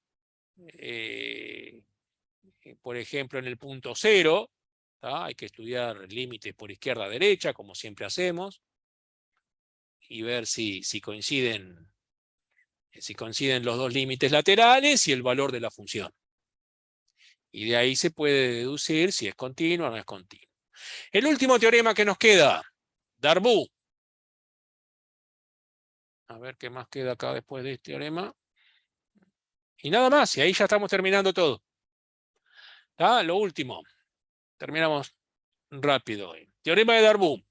S1: por ejemplo, en el punto 0, hay que estudiar límites por izquierda, derecha, como siempre hacemos. y ver si coinciden los dos límites laterales y el valor de la función. Y de ahí se puede deducir si es continua o no es continua. El último teorema que nos queda, Darboux. A ver qué más queda acá después de este teorema. Y nada más, y ahí ya estamos terminando todo. ¿Tá? Lo último. Terminamos rápido hoy. Teorema de Darboux.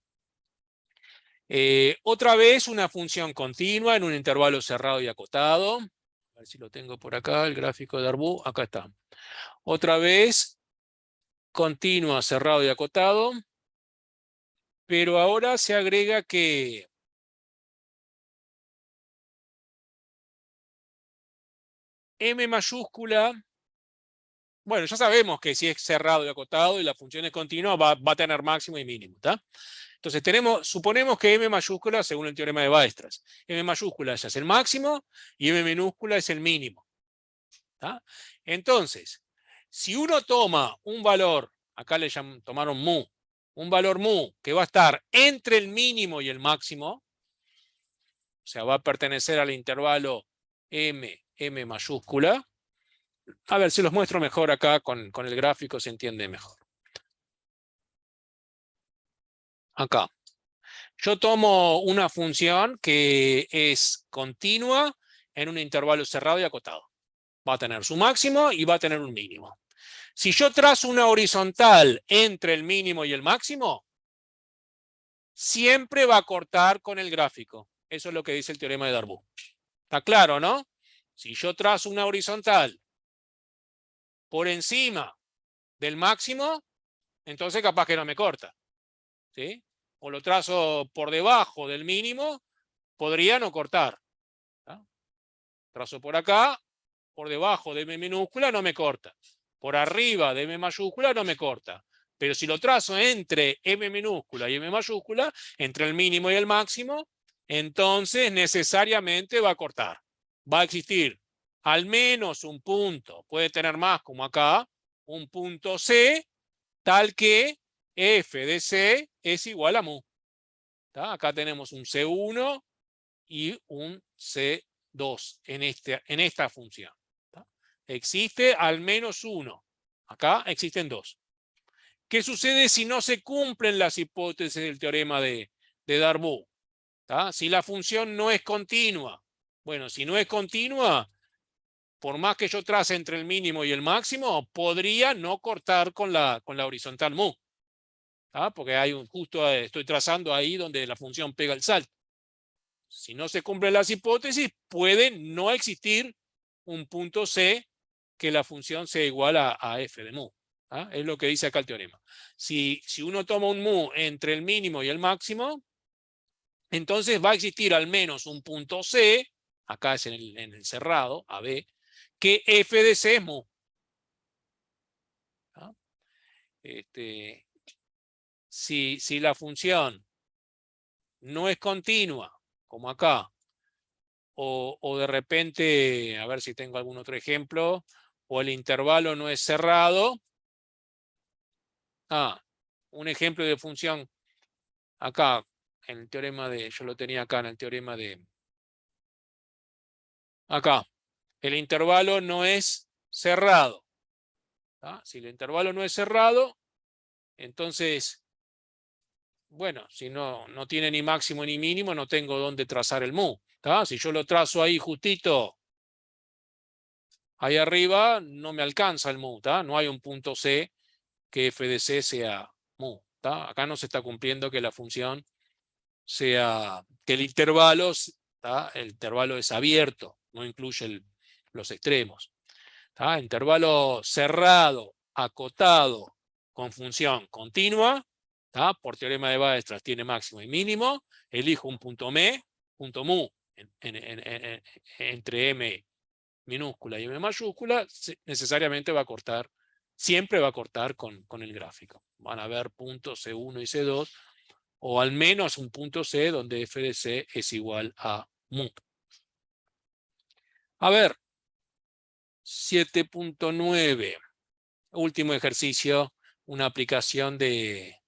S1: Otra vez una función continua en un intervalo cerrado y acotado. A ver si lo tengo por acá, el gráfico de Darboux. Acá está. Otra vez continua, cerrado y acotado. Pero ahora se agrega que M mayúscula, bueno, ya sabemos que si es cerrado y acotado y la función es continua, va a tener máximo y mínimo, ¿está? Entonces suponemos que M mayúscula, según el teorema de Weierstrass, M mayúscula ya es el máximo y M minúscula es el mínimo. ¿Tá? Entonces, si uno toma un valor, acá tomaron mu, un valor mu que va a estar entre el mínimo y el máximo, o sea, va a pertenecer al intervalo M mayúscula. A ver, si los muestro mejor acá con el gráfico se entiende mejor. Acá. Yo tomo una función que es continua en un intervalo cerrado y acotado. Va a tener su máximo y va a tener un mínimo. Si yo trazo una horizontal entre el mínimo y el máximo, siempre va a cortar con el gráfico. Eso es lo que dice el teorema de Darboux. ¿Está claro, no? Si yo trazo una horizontal por encima del máximo, entonces capaz que no me corta. ¿Sí? O lo trazo por debajo del mínimo, podría no cortar. ¿Tá? Trazo por acá, por debajo de M minúscula no me corta. Por arriba de M mayúscula no me corta. Pero si lo trazo entre M minúscula y M mayúscula, entre el mínimo y el máximo, entonces necesariamente va a cortar. Va a existir al menos un punto, puede tener más como acá, un punto C, tal que f de C es igual a mu. ¿Tá? Acá tenemos un C1 y un C2 en esta función. ¿Tá? Existe al menos uno. Acá existen dos. ¿Qué sucede si no se cumplen las hipótesis del teorema de Darboux? ¿Tá? Si la función no es continua. Bueno, si no es continua, por más que yo trace entre el mínimo y el máximo, podría no cortar con la horizontal mu. ¿Tá? Porque justo estoy trazando ahí donde la función pega el salto. Si no se cumplen las hipótesis, puede no existir un punto C que la función sea igual a f de mu. ¿Ah? Es lo que dice acá el teorema. Si uno toma un mu entre el mínimo y el máximo, entonces va a existir al menos un punto C, acá es en el cerrado, AB, que f de C es mu. ¿Ah? Si la función no es continua, como acá, o de repente, a ver si tengo algún otro ejemplo, o el intervalo no es cerrado. Un ejemplo de función acá, en el teorema yo lo tenía acá en el teorema de, acá, el intervalo no es cerrado. ¿Tá? Si el intervalo no es cerrado, entonces, bueno, si no tiene ni máximo ni mínimo, no tengo dónde trazar el mu. ¿Tá? Si yo lo trazo ahí justito, ahí arriba, no me alcanza el mu. ¿Tá? No hay un punto C que f de C sea mu. ¿Tá? Acá no se está cumpliendo que la función sea, que el intervalo es abierto, no incluye los extremos. ¿Tá? Intervalo cerrado, acotado, con función continua, ¿tá? Por teorema de Weierstrass tiene máximo y mínimo, elijo un punto mu entre M minúscula y M mayúscula, necesariamente va a cortar, siempre va a cortar con el gráfico. Van a haber puntos C1 y C2, o al menos un punto C donde f de C es igual a mu. A ver, 7.9. Último ejercicio, una aplicación de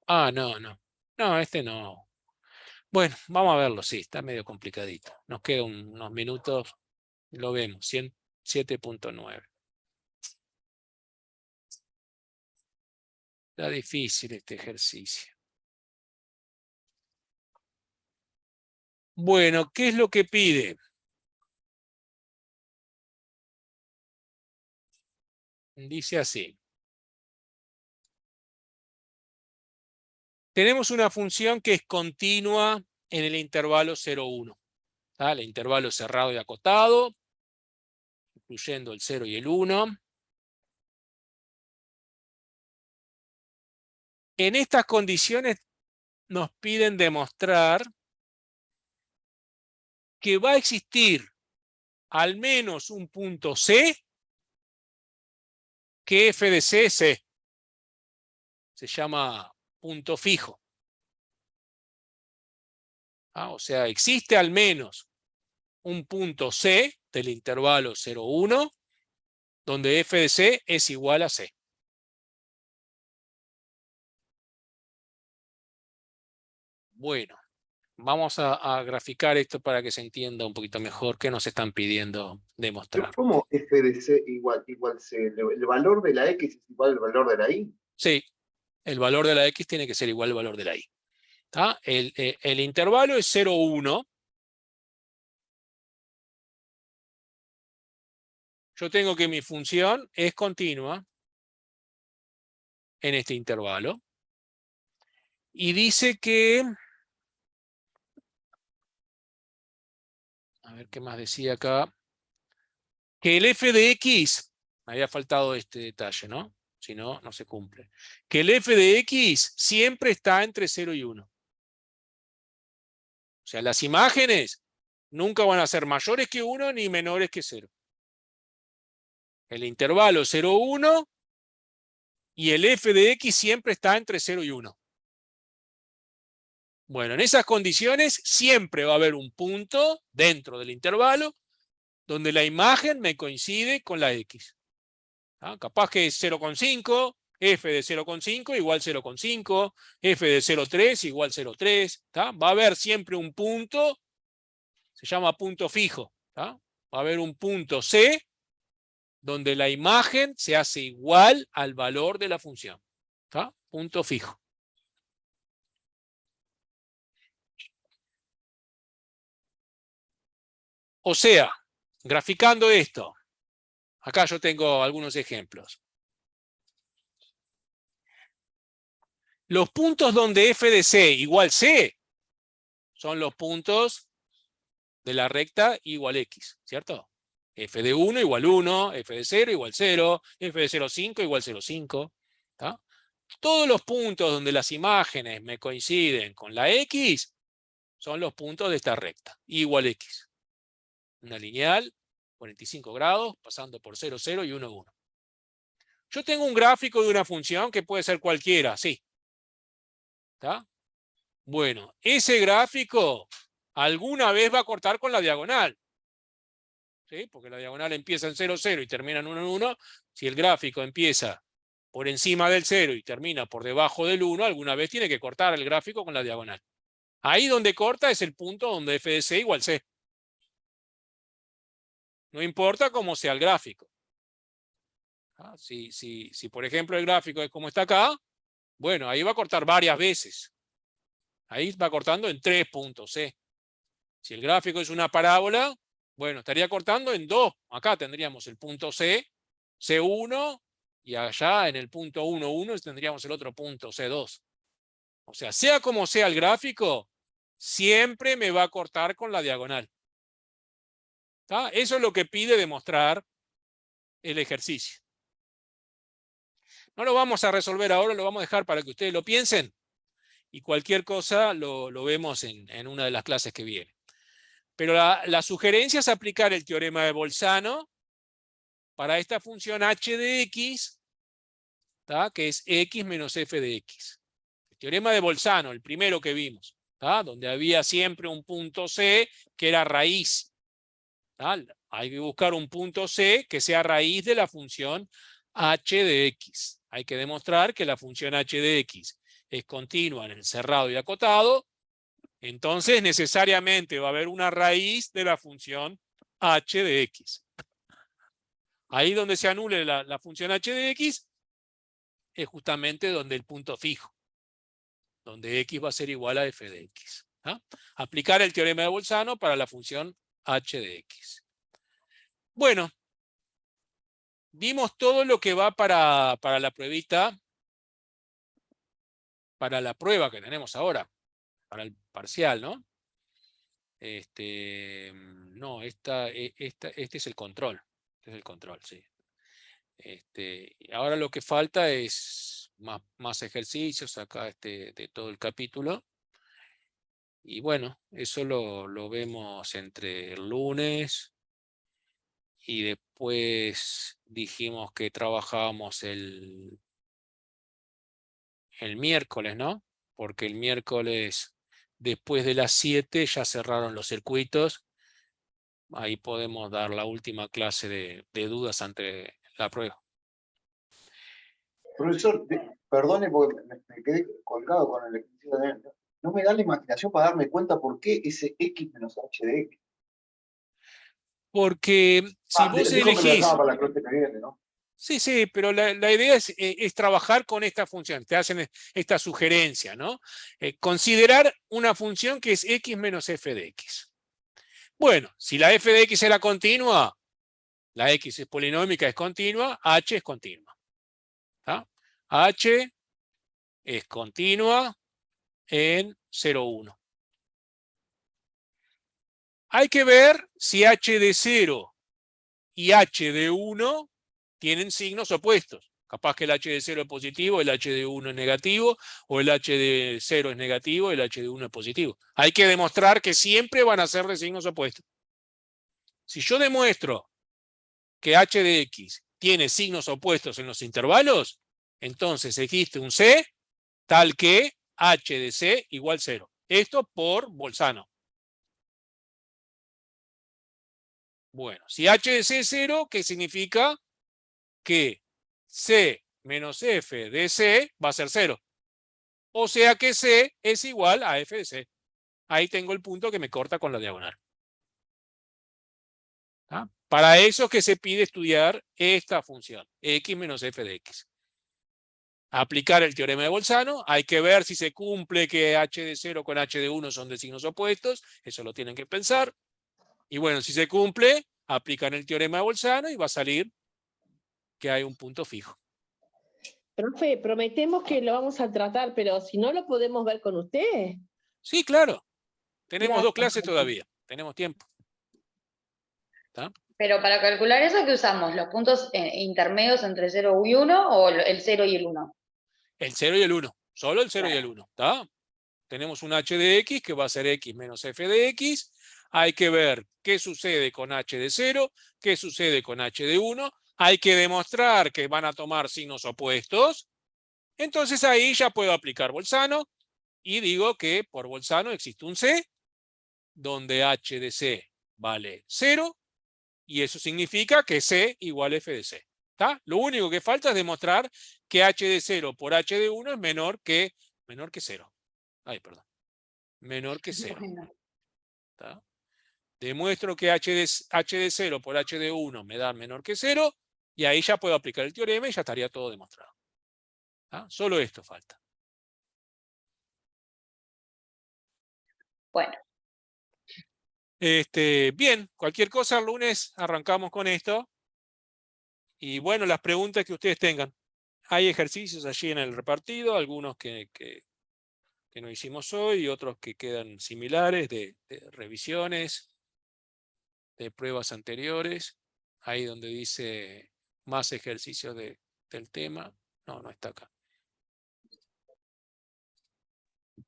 S1: Ah, no, no. No, este no. Bueno, vamos a verlo, sí, está medio complicadito. Nos quedan unos minutos, lo vemos, 7.9. Está difícil este ejercicio. Bueno, ¿qué es lo que pide? Dice así. Tenemos una función que es continua en el intervalo 0,1. El intervalo cerrado y acotado, incluyendo el 0 y el 1. En estas condiciones nos piden demostrar que va a existir al menos un punto C que f de C es C. Se llama punto fijo. O sea, existe al menos un punto C del intervalo 0,1 donde f de C es igual a C. Bueno, vamos a graficar esto para que se entienda un poquito mejor qué nos están pidiendo demostrar.
S5: ¿Cómo f de c igual c? ¿El valor de la x es igual al valor de la y?
S1: Sí, el valor de la x tiene que ser igual al valor de la y. El intervalo es 0,1. Yo tengo que mi función es continua en este intervalo. Y dice que... A ver qué más decía acá. Que el f de x... Me había faltado este detalle, ¿no? Si no, no se cumple. Que el f de x siempre está entre 0 y 1. O sea, las imágenes nunca van a ser mayores que 1 ni menores que 0. El intervalo 0, 1 y el f de x siempre está entre 0 y 1. Bueno, en esas condiciones siempre va a haber un punto dentro del intervalo donde la imagen me coincide con la x. Capaz que es 0,5, f de 0,5 igual 0,5, f de 0,3 igual 0,3. Va a haber siempre un punto, se llama punto fijo. Va a haber un punto C donde la imagen se hace igual al valor de la función. Punto fijo. O sea, graficando esto, acá yo tengo algunos ejemplos. Los puntos donde f de c igual c son los puntos de la recta igual x, ¿cierto? F de 1 igual 1, f de 0 igual 0, f de 0,5 igual 0,5. Todos los puntos donde las imágenes me coinciden con la x son los puntos de esta recta, igual x. Una lineal, 45 grados, pasando por 0, 0 y 1, 1. Yo tengo un gráfico de una función que puede ser cualquiera, sí. Bueno, ese gráfico alguna vez va a cortar con la diagonal. ¿Sí? Porque la diagonal empieza en 0, 0 y termina en 1, 1. Si el gráfico empieza por encima del 0 y termina por debajo del 1, alguna vez tiene que cortar el gráfico con la diagonal. Ahí donde corta es el punto donde f de c igual c. No importa cómo sea el gráfico. Si por ejemplo el gráfico es como está acá, bueno, ahí va a cortar varias veces. Ahí va cortando en 3 puntos C. Si el gráfico es una parábola, bueno, estaría cortando en 2. Acá tendríamos el punto C, C1, y allá en el punto 1, 1 tendríamos el otro punto C2. O sea como sea el gráfico, siempre me va a cortar con la diagonal. Eso es lo que pide demostrar el ejercicio. No lo vamos a resolver ahora, lo vamos a dejar para que ustedes lo piensen. Y cualquier cosa lo vemos en una de las clases que viene. Pero la sugerencia es aplicar el teorema de Bolzano para esta función h de x, que es x menos f de x. El teorema de Bolzano, el primero que vimos, donde había siempre un punto C que era raíz. Hay que buscar un punto C que sea raíz de la función h de x. Hay que demostrar que la función h de x es continua en el cerrado y acotado, entonces necesariamente va a haber una raíz de la función h de x. Ahí donde se anule la función h de x es justamente donde el punto fijo, donde x va a ser igual a f de x. ¿Ah? Aplicar el teorema de Bolzano para la función h de x. Bueno, vimos todo lo que va para la pruebita, para la prueba que tenemos ahora, para el parcial, ¿no? No, este es el control. Este es el control, sí. Ahora lo que falta es más ejercicios acá de todo el capítulo. Y bueno, eso lo vemos entre el lunes y después dijimos que trabajábamos el miércoles, ¿no? Porque el miércoles después de las 7 ya cerraron los circuitos. Ahí podemos dar la última clase de dudas ante la prueba.
S5: Profesor, perdone porque me quedé colgado con el ejercicio de él. No me da la imaginación para darme cuenta por qué ese x menos h de x.
S1: Porque si vos
S5: Dijo que lo
S1: elegís...
S5: dejaba para la clase que viene, ¿no?
S1: Sí, sí, pero la idea es trabajar con esta función. Te hacen esta sugerencia, ¿no? Considerar una función que es x menos f de x. Bueno, si la f de x era continua, la x es polinómica, es continua, h es continua. ¿Tá? H es continua en 0, 1. Hay que ver si h de 0 y h de 1 tienen signos opuestos. Capaz que el h de 0 es positivo, el h de 1 es negativo, o el h de 0 es negativo, el h de 1 es positivo. Hay que demostrar que siempre van a ser de signos opuestos. Si yo demuestro que h de x tiene signos opuestos en los intervalos, entonces existe un C tal que h de C igual 0. Esto por Bolzano. Bueno, si h de C es 0, ¿qué significa? Que C menos f de C va a ser 0. O sea que C es igual a f de C. Ahí tengo el punto que me corta con la diagonal. ¿Ah? Para eso es que se pide estudiar esta función, x menos f de x. Aplicar el teorema de Bolzano, hay que ver si se cumple que h de 0 con h de 1 son de signos opuestos, eso lo tienen que pensar. Y bueno, si se cumple, aplican el teorema de Bolzano y va a salir que hay un punto fijo.
S4: Profe, prometemos que lo vamos a tratar, pero si no lo podemos ver con usted.
S1: Sí, claro. Tenemos 2
S4: Gracias,
S1: clases
S4: profe.
S1: todavía. Tenemos tiempo. ¿Está?
S8: Pero para calcular eso, ¿qué usamos? ¿Los puntos intermedios entre 0 y 1 o el 0 y el 1?
S1: El 0 y el 1. Solo el 0 y el
S8: Claro.
S1: 1. ¿Está? Tenemos un h de x que va a ser x menos f de x. Hay que ver qué sucede con h de 0, qué sucede con h de 1. Hay que demostrar que van a tomar signos opuestos. Entonces ahí ya puedo aplicar Bolzano y digo que por Bolzano existe un C donde h de C vale 0 y eso significa que C igual f de C. ¿Está? Lo único que falta es demostrar que h de 0 por h de 1 es menor que 0. Ay, perdón. Menor que 0.
S8: Bueno,
S1: ¿Está? Demuestro que h de 0 por h de 1 me da menor que 0 y ahí ya puedo aplicar el teorema y ya estaría todo demostrado. ¿Está? Solo esto falta.
S8: bueno.
S1: Bien, cualquier cosa el lunes arrancamos con esto. Y bueno, las preguntas que ustedes tengan. Hay ejercicios allí en el repartido, algunos que no hicimos hoy y otros que quedan similares de revisiones, de pruebas anteriores. Ahí donde dice más ejercicios del tema. No, no está acá.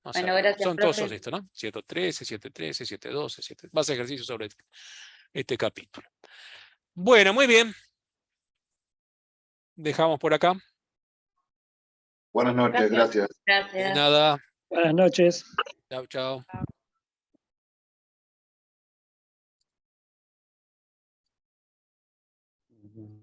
S1: Más
S8: Bueno,
S1: arriba.
S8: gracias,
S1: Son todos
S8: profe.
S1: estos, ¿no? 713, 713, 712, más ejercicios sobre este capítulo. Bueno, muy bien. Dejamos por acá.
S5: Buenas noches, gracias.
S1: De
S8: Gracias.
S1: nada.
S9: Buenas noches.
S1: Chao, chao.